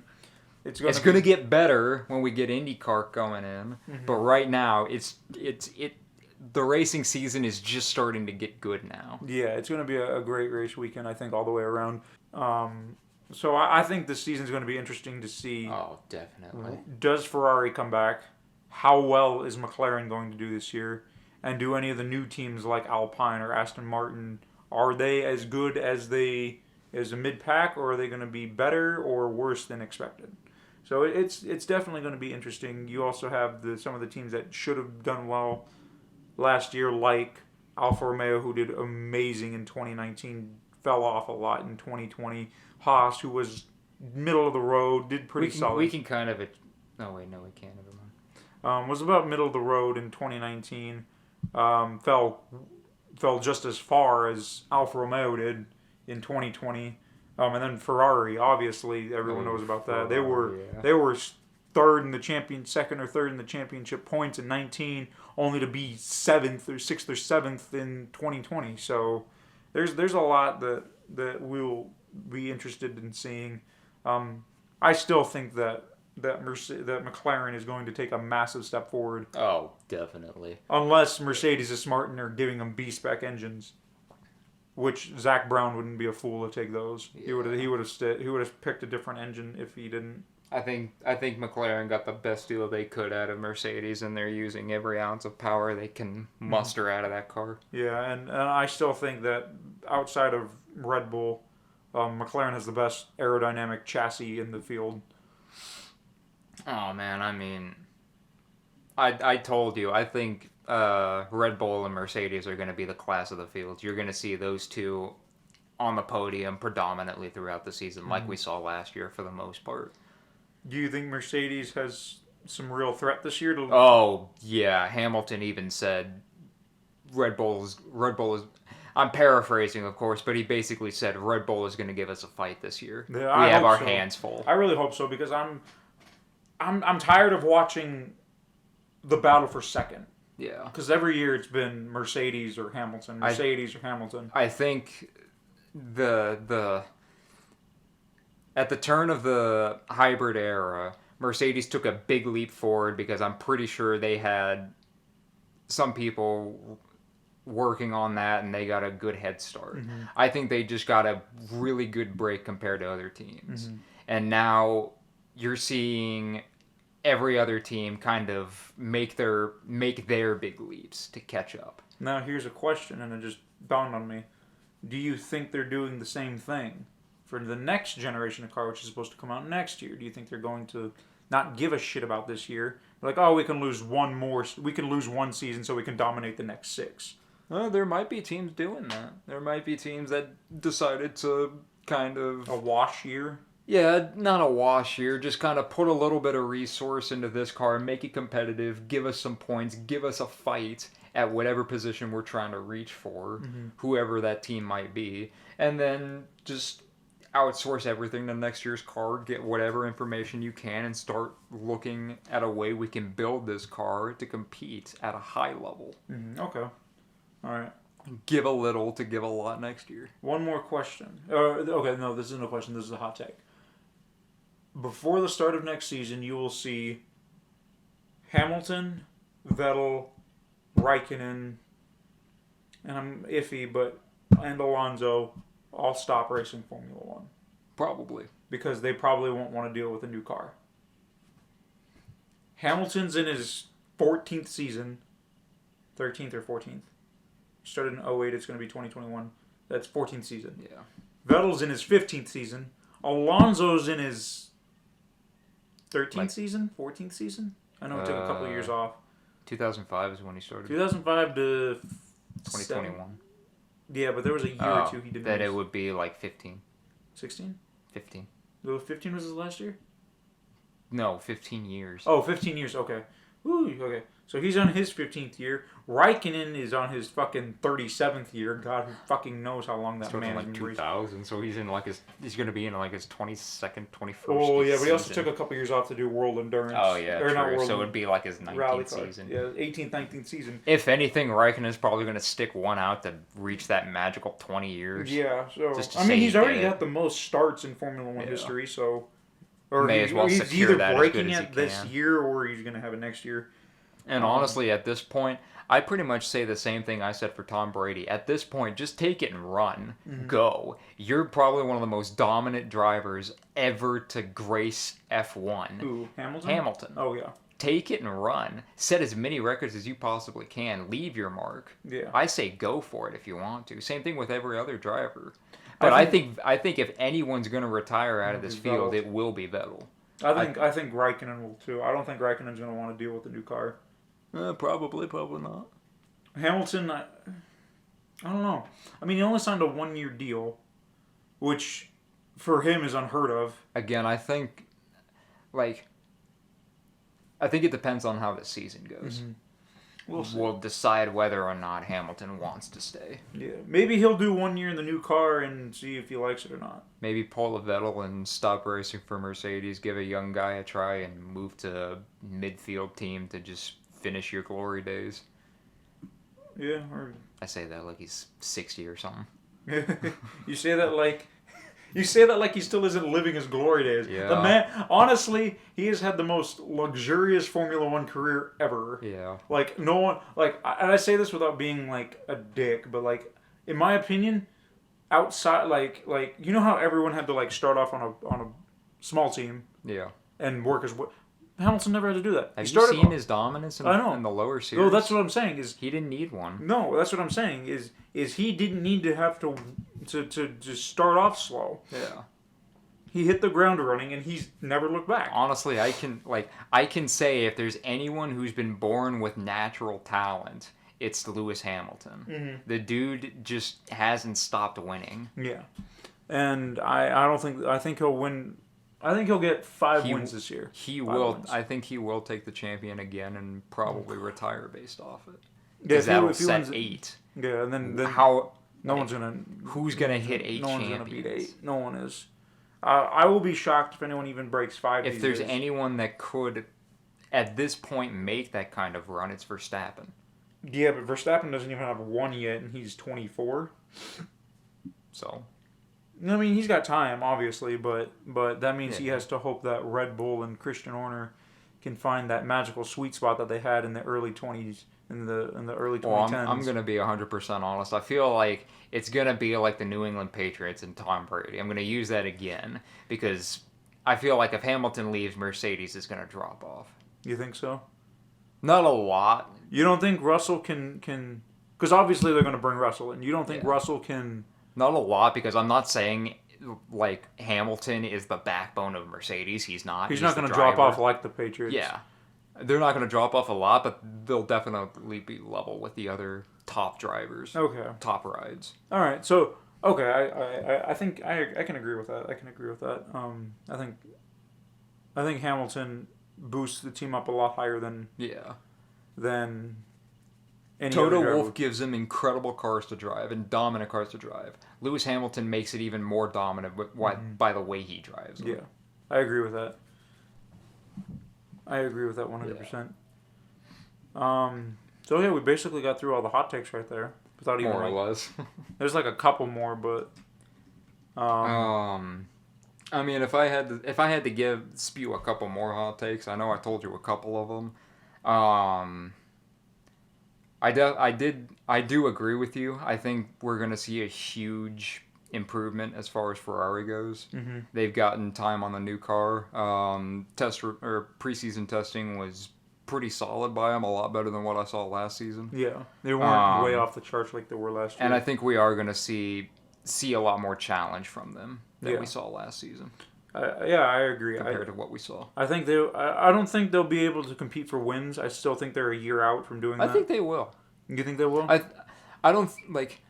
It's going to get better when we get IndyCar going in, but right now the racing season is just starting to get good now. Yeah, it's going to be a great race weekend, I think, all the way around. So I think this season's going to be interesting to see. Oh, definitely. Does Ferrari come back? How well is McLaren going to do this year? And do any of the new teams like Alpine or Aston Martin, are they as good as a mid-pack, or are they going to be better or worse than expected? So it's definitely going to be interesting. You also have some of the teams that should have done well last year, like Alfa Romeo, who did amazing in 2019, fell off a lot in 2020. Haas, who was middle of the road, did pretty solid. We can kind of... No, wait, no, we can't. Never mind. Was about middle of the road in 2019. Fell just as far as Alfa Romeo did in 2020. And then Ferrari, obviously, everyone knows about that. They were second or third in the championship points in 19, only to be 6th or 7th in 2020. So there's a lot that we'll be interested in seeing. I still think that McLaren is going to take a massive step forward. Oh, definitely. Unless Mercedes is smart and they're giving them B-spec engines. Which Zach Brown wouldn't be a fool to take those. Yeah. He would have picked a different engine if he didn't. I think McLaren got the best deal they could out of Mercedes, and they're using every ounce of power they can muster out of that car. Yeah, and I still think that outside of Red Bull, McLaren has the best aerodynamic chassis in the field. Oh man, I mean, I told you, I think Red Bull and Mercedes are going to be the class of the field. You're going to see those two on the podium predominantly throughout the season, like we saw last year for the most part. Do you think Mercedes has some real threat this year? Oh, yeah. Hamilton even said Red Bull is... I'm paraphrasing, of course, but he basically said Red Bull is going to give us a fight this year. Yeah, we I have hope our so. hands full. I really hope so because I'm tired of watching the battle for second. Yeah. Because every year it's been Mercedes or Hamilton, Mercedes or Hamilton. I think the at the turn of the hybrid era, Mercedes took a big leap forward because I'm pretty sure they had some people working on that and they got a good head start. Mm-hmm. I think they just got a really good break compared to other teams. Mm-hmm. And now you're seeing every other team kind of make their big leaps to catch up. Now here's a question, and it just dawned on me. Do you think they're doing the same thing for the next generation of car, which is supposed to come out next year? Do you think they're going to not give a shit about this year? Like, oh, we can lose one season so we can dominate the next 6. There might be teams doing that. There might be teams that decided to kind of... A wash year? Yeah, not a wash year. Just kind of put a little bit of resource into this car, make it competitive, give us some points, give us a fight at whatever position we're trying to reach for, whoever that team might be, and then just outsource everything to next year's car, get whatever information you can, and start looking at a way we can build this car to compete at a high level. Mm-hmm. Okay. All right. Give a little to give a lot next year. One more question. Okay, no, this isn't a question. This is a hot take. Before the start of next season, you will see Hamilton, Vettel, Raikkonen, and I'm iffy, and Alonso all stop racing Formula One. Probably. Because they probably won't want to deal with a new car. Hamilton's in his 14th season. 13th or 14th. Started in 08, it's going to be 2021. That's 14th season. Yeah. Vettel's in his 15th season. Alonso's in his 13th season? 14th season? I know it took a couple of years off. 2005 is when he started. 2005 to 2021. Yeah, but there was a year or two he didn't That race. it would be like 15. 16? 15. 15 was his last year? No, 15 years. Oh, 15 years. Okay. Ooh, okay. So he's on his 15th year. Raikkonen is on his fucking 37th year. God, who fucking knows how long that man like has been racing. 2000, so he's going to be in like his 22nd, 21st Oh, yeah, but he also season. took a couple years off to do World Endurance. Oh, yeah, or not true. World So it would be like his 19th Rally car. season. Yeah, 18th, 19th season. If anything, Raikkonen's probably going to stick one out to reach that magical 20 years. Yeah, so Just to I mean, say he's he already did it. got the most starts in Formula One history, so May as well he's secure either that as breaking good as it he this can. year or he's going to have it next year. And honestly, at this point, I pretty much say the same thing I said for Tom Brady. At this point, just take it and run. Go. You're probably one of the most dominant drivers ever to grace F1. Ooh, Hamilton? Hamilton. Oh, yeah. Take it and run. Set as many records as you possibly can. Leave your mark. Yeah. I say go for it if you want to. Same thing with every other driver. But I think if anyone's going to retire out of this field, it will be Vettel. I think Raikkonen will too. I don't think Raikkonen's going to want to deal with the new car. Probably not. Hamilton, I don't know. I mean, he only signed a 1-year deal, which for him is unheard of. Again, I think it depends on how the season goes. We'll decide whether or not Hamilton wants to stay. Yeah, maybe he'll do 1 year in the new car and see if he likes it or not. Maybe pull a Vettel and stop racing for Mercedes, give a young guy a try, and move to a midfield team to just finish your glory days. Yeah, or I say that like he's 60 or something. you say that like he still isn't living his glory days. Yeah. The man, honestly, he has had the most luxurious Formula One career ever. Yeah. Like no one, and I say this without being like a dick, but like in my opinion, outside like you know how everyone had to like start off on a small team. Yeah. And work as what. Hamilton never had to do that. Have you seen his dominance in the lower series? No, that's what I'm saying. Is he didn't need one. No, that's what I'm saying. Is he didn't need to have to just start off slow. Yeah. He hit the ground running and he's never looked back. Honestly, I can say if there's anyone who's been born with natural talent, it's Lewis Hamilton. Mm-hmm. The dude just hasn't stopped winning. Yeah. And I think he'll win. I think he'll get 5 wins this year. He will. I think he will take the champion again and probably retire based off it. Yeah, Because that'll set 8. Yeah, and then how No one's gonna. Who's gonna hit 8 No champions? one's gonna beat 8. No one is. I will be shocked if anyone even breaks 5. If there's anyone that could, at this point, make that kind of run, it's Verstappen. Yeah, but Verstappen doesn't even have 1 yet, and he's 24. So. I mean, he's got time, obviously, but that means he has to hope that Red Bull and Christian Horner can find that magical sweet spot that they had in the early 20s, in the early 2010s. Well, I'm gonna be 100% honest. I feel like it's gonna be like the New England Patriots and Tom Brady. I'm gonna use that again because I feel like if Hamilton leaves, Mercedes is gonna drop off. You think so? Not a lot. You don't think Russell can? Because obviously they're going to bring Russell in. You don't think Russell can? Not a lot, because I'm not saying like Hamilton is the backbone of Mercedes. He's not. He's not going to drop off like the Patriots. Yeah, they're not going to drop off a lot, but they'll definitely be level with the other top drivers. Okay. Top rides. All right. So I think I can agree with that. I think Hamilton boosts the team up a lot higher than any Toto other Wolff gives them incredible cars to drive and dominant cars to drive. Lewis Hamilton makes it even more dominant by the way he drives them. Yeah, I agree with that. 100%. So yeah, we basically got through all the hot takes right there. Without even more or less. There's like a couple more, but I mean, if I had to spew a couple more hot takes, I know I told you a couple of them. I do agree with you. I think we're gonna see a huge improvement as far as Ferrari goes. Mm-hmm. They've gotten time on the new car. Preseason testing was pretty solid by them, a lot better than what I saw last season. Yeah, they weren't way off the charts like they were last year. And I think we are gonna see a lot more challenge from them than we saw last season. I agree. Compared to what we saw. I think I don't think they'll be able to compete for wins. I still think they're a year out from doing that. I think they will. You think they will? I don't like.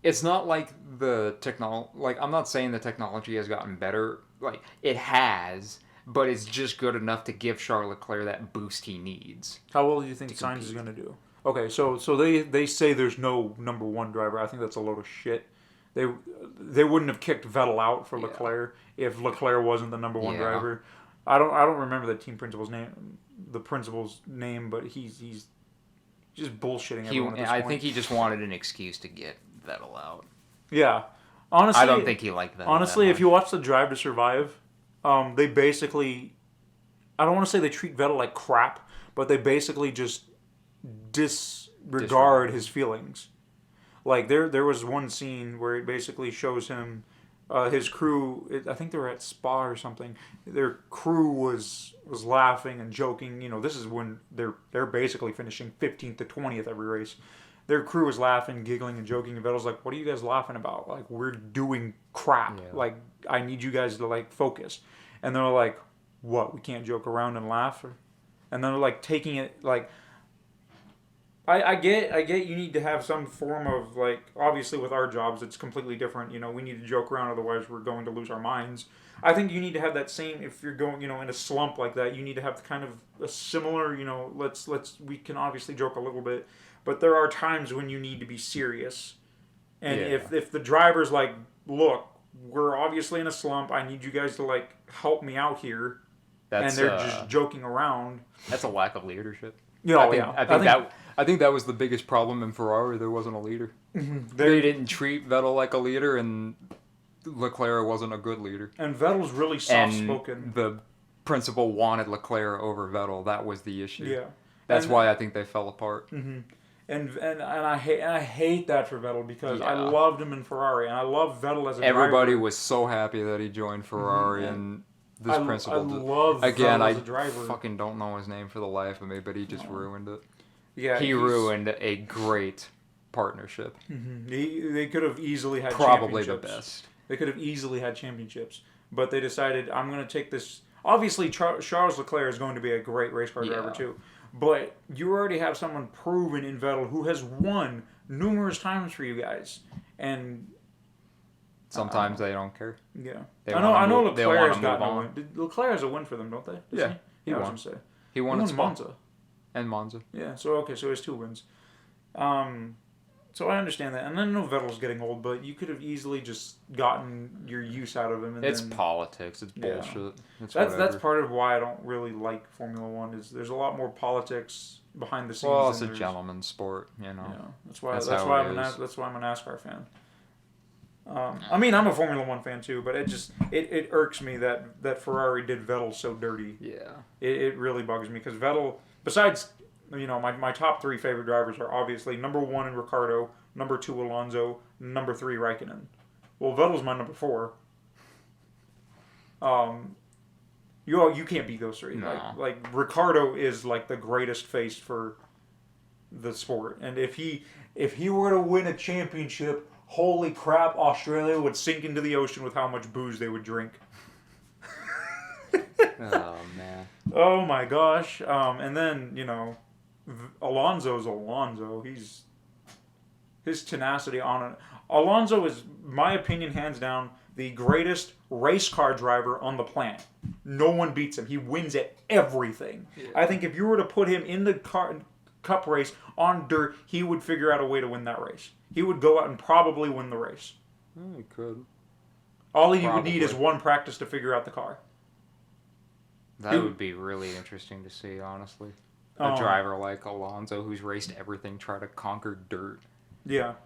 It's not like the technology. Like, I'm not saying the technology has gotten better. Like, it has, but it's just good enough to give Charles Leclerc that boost he needs. How well do you think Sainz is going to do? Okay, so they say there's no number one driver. I think that's a load of shit. They wouldn't have kicked Vettel out for Leclerc if Leclerc wasn't the number one driver. I don't remember the team principal's name, but he's just bullshitting everyone at this point. I think he just wanted an excuse to get Vettel out. Yeah, honestly, I don't think he liked Vettel. Honestly, if you watch the Drive to Survive, they basically, I don't want to say they treat Vettel like crap, but they basically just disregard his feelings. Like, there was one scene where it basically shows him, his crew, I think they were at Spa or something, their crew was laughing and joking. You know, this is when they're basically finishing 15th to 20th every race. Their crew was laughing, giggling, and joking, and Vettel's like, what are you guys laughing about? Like, we're doing crap. Yeah. Like, I need you guys to, like, focus. And they're like, what, we can't joke around and laugh? And they're, like, taking it, like... I get you need to have some form of, like, obviously with our jobs it's completely different, you know, we need to joke around, otherwise we're going to lose our minds. I think you need to have that same, if you're going, you know, in a slump like that, you need to have kind of a similar, you know, we can obviously joke a little bit, but there are times when you need to be serious. And if the driver's like, look, we're obviously in a slump, I need you guys to, like, help me out here, and they're just joking around. That's a lack of leadership. I think that was the biggest problem in Ferrari. There wasn't a leader. Mm-hmm. They didn't treat Vettel like a leader, and Leclerc wasn't a good leader. And Vettel's really soft-spoken. And the principal wanted Leclerc over Vettel. That was the issue. Yeah, that's why I think they fell apart. Mm-hmm. And I hate that for Vettel, because I loved him in Ferrari, and I love Vettel as a driver. Everybody was so happy that he joined Ferrari, and this principal. I love Vettel as a driver. I fucking don't know his name for the life of me, but he just ruined it. Yeah, he ruined a great partnership. Mm-hmm. They could have easily had probably the best. They could have easily had championships, but they decided, I'm going to take this. Obviously, Charles Leclerc is going to be a great race car driver too, but you already have someone proven in Vettel who has won numerous times for you guys, and sometimes they don't care. Yeah, I know Leclerc has gotten a win. Leclerc has a win for them, don't they? Does he won. He won at Monza. And Monza. Yeah, so he has 2 wins. So I understand that, and I know Vettel's getting old, but you could have easily just gotten your use out of him. And It's then, politics. It's yeah. bullshit. It's That's whatever. part of why I don't really like Formula One. Is there's a lot more politics behind the scenes. Well, it's than a there's- gentleman's sport, you know. Yeah, that's why That's that's how why it is. that's why I'm a NASCAR fan. I mean, I'm a Formula One fan too, but it irks me that Ferrari did Vettel so dirty. Yeah. It really bugs me because Vettel, besides, my top three favorite drivers are obviously number one in Ricciardo, number two Alonso, number three Raikkonen. Well, Vettel's my number four. You can't beat those three. No. Like Ricciardo is like the greatest face for the sport, and if he were to win a championship, holy crap, Australia would sink into the ocean with how much booze they would drink. Oh, man. Oh my gosh. And then, Alonso's Alonso. His tenacity on it. Alonso is, my opinion, hands down, the greatest race car driver on the planet. No one beats him. He wins at everything. Yeah. I think if you were to put him in the cup race on dirt, he would figure out a way to win that race. He would go out and probably win the race. Oh, he could. All he would need is one practice to figure out the car. That would be really interesting to see, honestly. A driver like Alonso who's raced everything, try to conquer dirt. Yeah.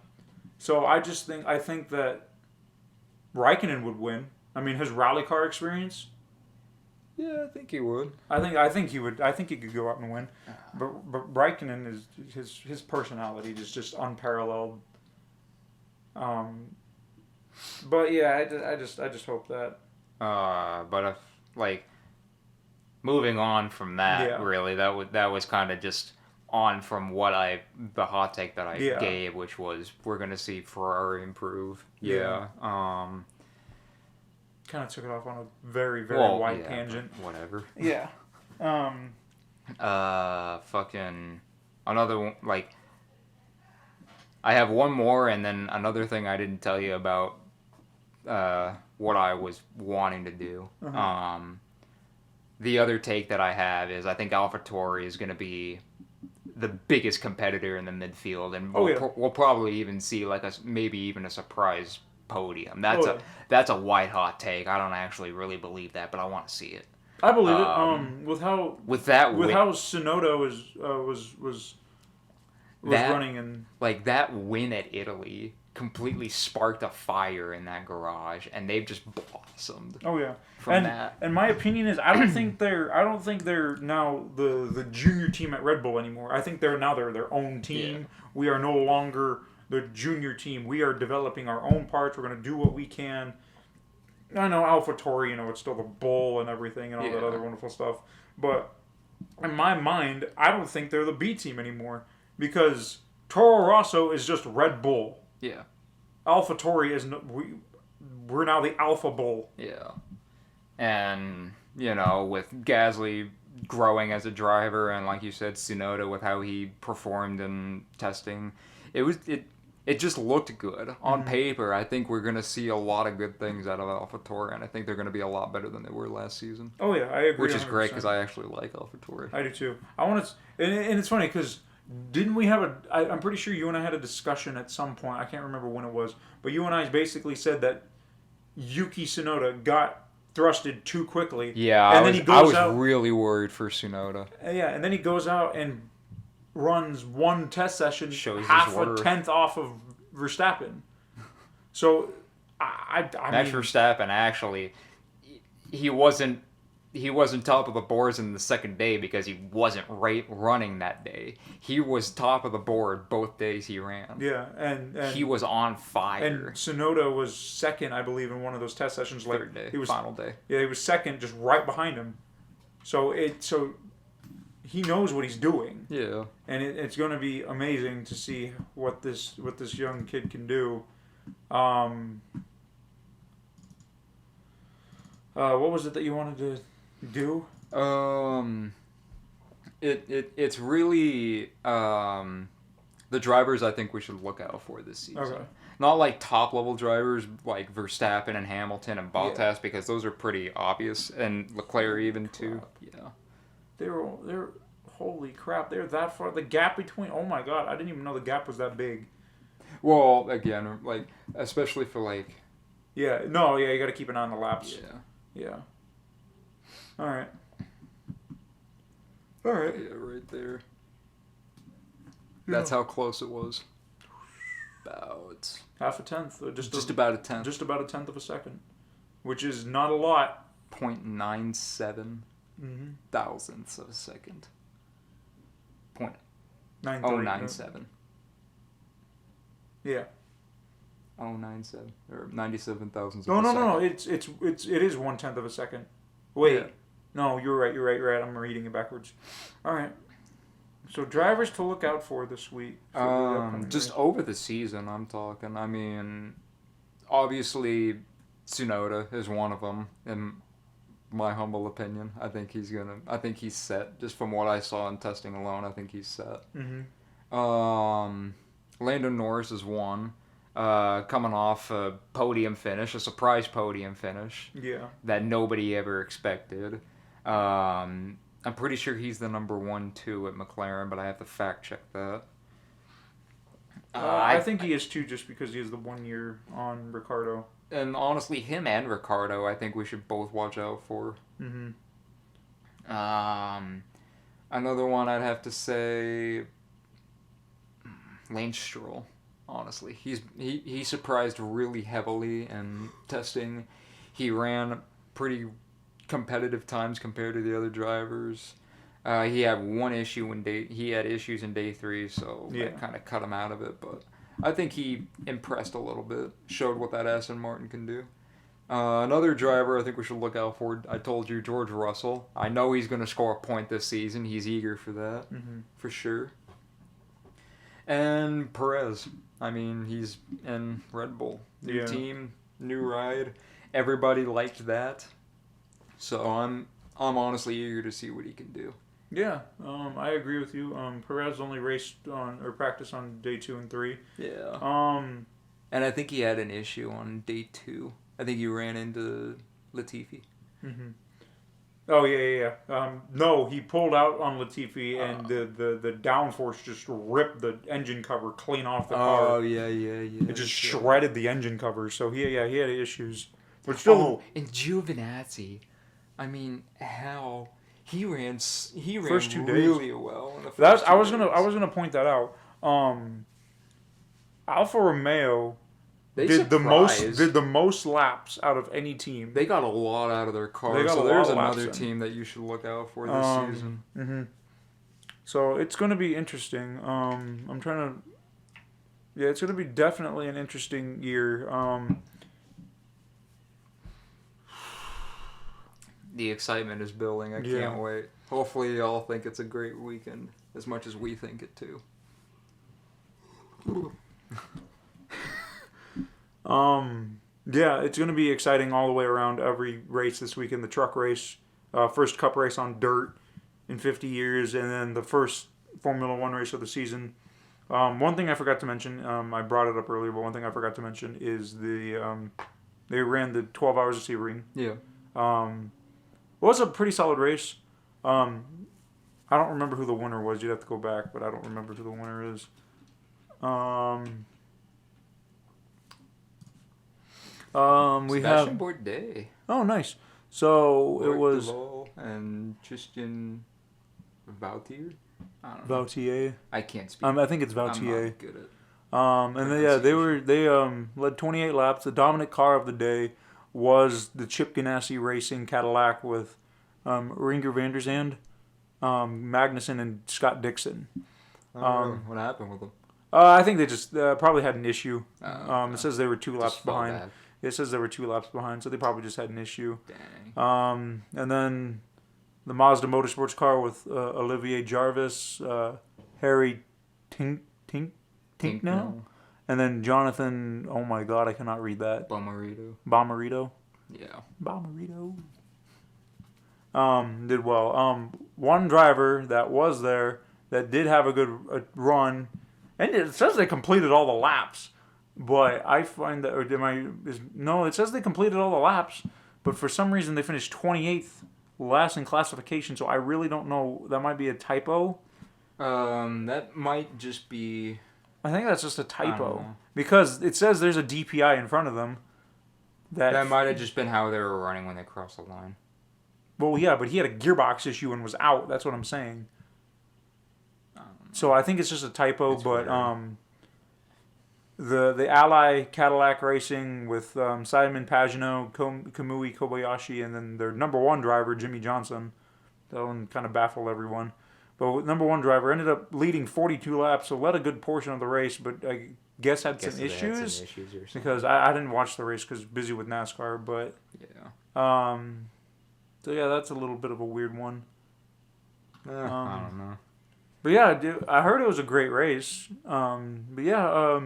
So I think that Raikkonen would win. I mean, his rally car experience. Yeah, I think he would. I think he would. I think he could go out and win. But Raikkonen is his personality is just unparalleled. But yeah, I just hope that. But if moving on from that, really, that was kind of just on from the hot take that I gave, which was we're gonna see Ferrari improve. Yeah. Kind of took it off on a very, very wide tangent. Whatever. Yeah. Fucking another one. I have one more, and then another thing I didn't tell you about. What I was wanting to do. Uh-huh. The other take that I have is I think AlphaTauri is going to be the biggest competitor in the midfield, and we'll probably even see maybe even a surprise podium. That's a white hot take. I don't actually really believe that, but I want to see it. I believe it. With how Tsunoda was running, and that win at Italy completely sparked a fire in that garage, and they've just blossomed. Oh yeah, from that. And my opinion is, I don't think they're now the junior team at Red Bull anymore. I think they're their own team. Yeah. We are no longer the junior team. We are developing our own parts. We're going to do what we can. I know AlphaTauri, it's still the bull and everything and all that other wonderful stuff. But in my mind, I don't think they're the B team anymore because Toro Rosso is just Red Bull. Yeah. AlphaTauri is we're now the Alpha Bull. Yeah. And, with Gasly growing as a driver and like you said, Tsunoda with how he performed in testing, it just looked good. On paper, I think we're going to see a lot of good things out of AlphaTauri, and I think they're going to be a lot better than they were last season. Oh yeah, I agree. Which is 100%. Great because I actually like AlphaTauri. I do too. And it's funny because didn't we have I'm pretty sure you and I had a discussion at some point. I can't remember when it was, but you and I basically said that Yuki Tsunoda got thrusted too quickly. Yeah, and I was really worried for Tsunoda. Yeah, and then he goes out and runs one test session, shows half a tenth off of Verstappen. So, I Max Verstappen actually, he wasn't top of the boards in the second day because he wasn't running that day. He was top of the board both days he ran. Yeah, and he was on fire. And Tsunoda was second, I believe, in one of those test sessions. Third day, final day. Yeah, he was second, just right behind him. So he knows what he's doing. Yeah, and it's going to be amazing to see what this young kid can do. What was it that you wanted to do? It's really the drivers I think we should look out for this season. Okay. Not like top level drivers like Verstappen and Hamilton and Bottas because those are pretty obvious, and Leclerc even too. Yeah. They're holy crap! They're that far. The gap between, oh my god! I didn't even know the gap was that big. Well, again, like especially for like. Yeah. No. Yeah. You got to keep an eye on the laps. Yeah. Yeah. All right. All right. Yeah, right there. Yeah. That's how close it was. About half a tenth, or just about a tenth. Just about a tenth of a second, which is not a lot. 0.97 thousandths of a second. 0.097. Yeah. 097 or 97 thousandths. No. It is 1/10 of a second. Wait. Yeah. No, you're right. I'm reading it backwards. All right. So drivers to look out for this week. Just over the season, I'm talking. I mean, obviously, Tsunoda is one of them, in my humble opinion. I think he's set. Just from what I saw in testing alone, I think he's set. Landon Norris is one. Coming off a podium finish, a surprise podium finish. Yeah. That nobody ever expected. I'm pretty sure he's the number 1-2 at McLaren, but I have to fact check that. I think he is too, just because he has the 1 year on Ricciardo. And honestly, him and Ricciardo, I think we should both watch out for. Another one I'd have to say, Lance Stroll. Honestly, he surprised really heavily in testing. He ran pretty competitive times compared to the other drivers. He had one issue he had issues in day 3, so that kind of cut him out of it. But I think he impressed a little bit, showed what that Aston Martin can do. Another driver I think we should look out for, I told you, George Russell. I know he's going to score a point this season. He's eager for that, for sure. And Perez. I mean, he's in Red Bull. New team, new ride. Everybody liked that. So I'm honestly eager to see what he can do. Yeah, I agree with you. Perez only raced or practiced on day 2 and 3. Yeah. And I think he had an issue on day 2. I think he ran into Latifi. Oh yeah. No, he pulled out on Latifi, and the downforce just ripped the engine cover clean off the car. Oh yeah. It just shredded the engine cover. So he had issues. But still, and Giovinazzi. I mean, how he ran first 2 really days. well in the first I was gonna point that out. Alfa Romeo did the most laps out of any team. They got a lot out of their car. So there's another team that you should look out for this season. So it's going to be interesting. It's going to be definitely an interesting year. The excitement is building. I can't wait. Hopefully y'all think it's a great weekend as much as we think it too. It's going to be exciting all the way around every race this weekend. The truck race, first cup race on dirt in 50 years, and then the first Formula 1 race of the season. One thing I forgot to mention, I brought it up earlier, but one thing I forgot to mention is they ran the 12 hours of Sebring. Yeah. It was a pretty solid race. I don't remember who the winner was. You'd have to go back, but I don't remember who the winner is. We have Sebastian Bourdais. Oh, nice. So it was and Tristan Vautier. I don't know. Vautier. I can't speak. I think it's Vautier. I'm not good at. They led 28 laps. The dominant car of the day was the Chip Ganassi Racing Cadillac with Ringer van der Zand, Magnussen, and Scott Dixon. What happened with them? I think they just probably had an issue. It says they were 2 laps behind. Bad. It says they were 2 laps behind, so they probably just had an issue. Dang. And then the Mazda Motorsports car with Olivier Jarvis, Harry Tinknell, and then Jonathan. Oh my God, I cannot read that. Bomarito. Yeah. Bomarito. Did well. One driver that was there that did have a good run, and it says they completed all the laps, but I find that, it says they completed all the laps, but for some reason they finished 28th last in classification, so I really don't know. That might be a typo. That might just be. I think that's just a I don't typo know. because it says there's a DPI in front of them. That might have just been how they were running when they crossed the line. Well, yeah, but he had a gearbox issue and was out. That's what I'm saying. I don't know. So I think it's just a typo, It's but weird. the Ally Cadillac Racing with Simon Pagenaud, Kamui Kobayashi, and then their number one driver Jimmy Johnson. That one kind of baffled everyone. But number one driver ended up leading 42 laps, so led a good portion of the race, but I guess had some issues. Had some issues or something. Because I didn't watch the race because busy with NASCAR, but Yeah. so yeah, that's a little bit of a weird one. I don't know. But yeah, dude, I heard it was a great race. But yeah,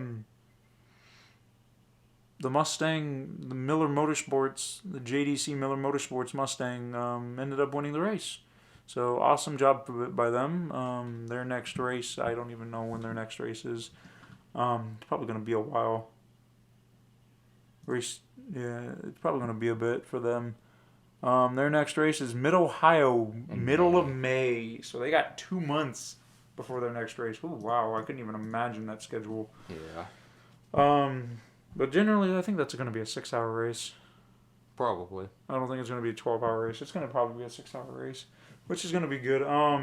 the Mustang, the Miller Motorsports, the JDC Miller Motorsports Mustang ended up winning the race. So awesome job by them. Their next race, I don't even know when their next race is. It's probably going to be a while. Race, yeah, it's probably going to be a bit for them. Their next race is Mid-Ohio, middle of May. So they got 2 months before their next race. Ooh, wow, I couldn't even imagine that schedule. Yeah. But generally, I think that's going to be a 6-hour race. Probably. I don't think it's going to be a 12-hour race. It's going to probably be a 6-hour race, which is going to be good. I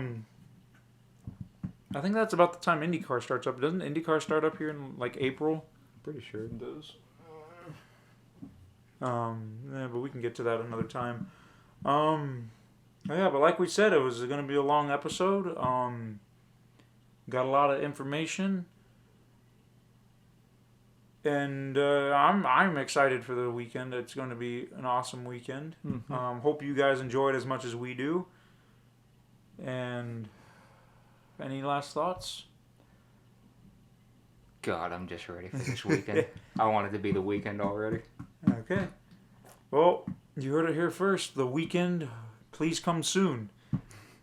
think that's about the time IndyCar starts up. Doesn't IndyCar start up here in like April? Pretty sure it does. Yeah, but we can get to that another time. Yeah, but like we said, it was going to be a long episode. Got a lot of information. And I'm excited for the weekend. It's going to be an awesome weekend. Mm-hmm. Hope you guys enjoy it as much as we do. And any last thoughts? God, I'm just ready for this weekend. I want it to be the weekend already. Okay. Well, you heard it here first. The weekend, please come soon.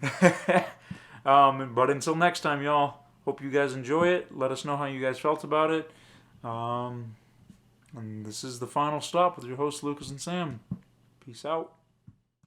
But until next time, y'all. Hope you guys enjoy it. Let us know how you guys felt about it. And this is the final stop with your hosts, Lucas and Sam. Peace out.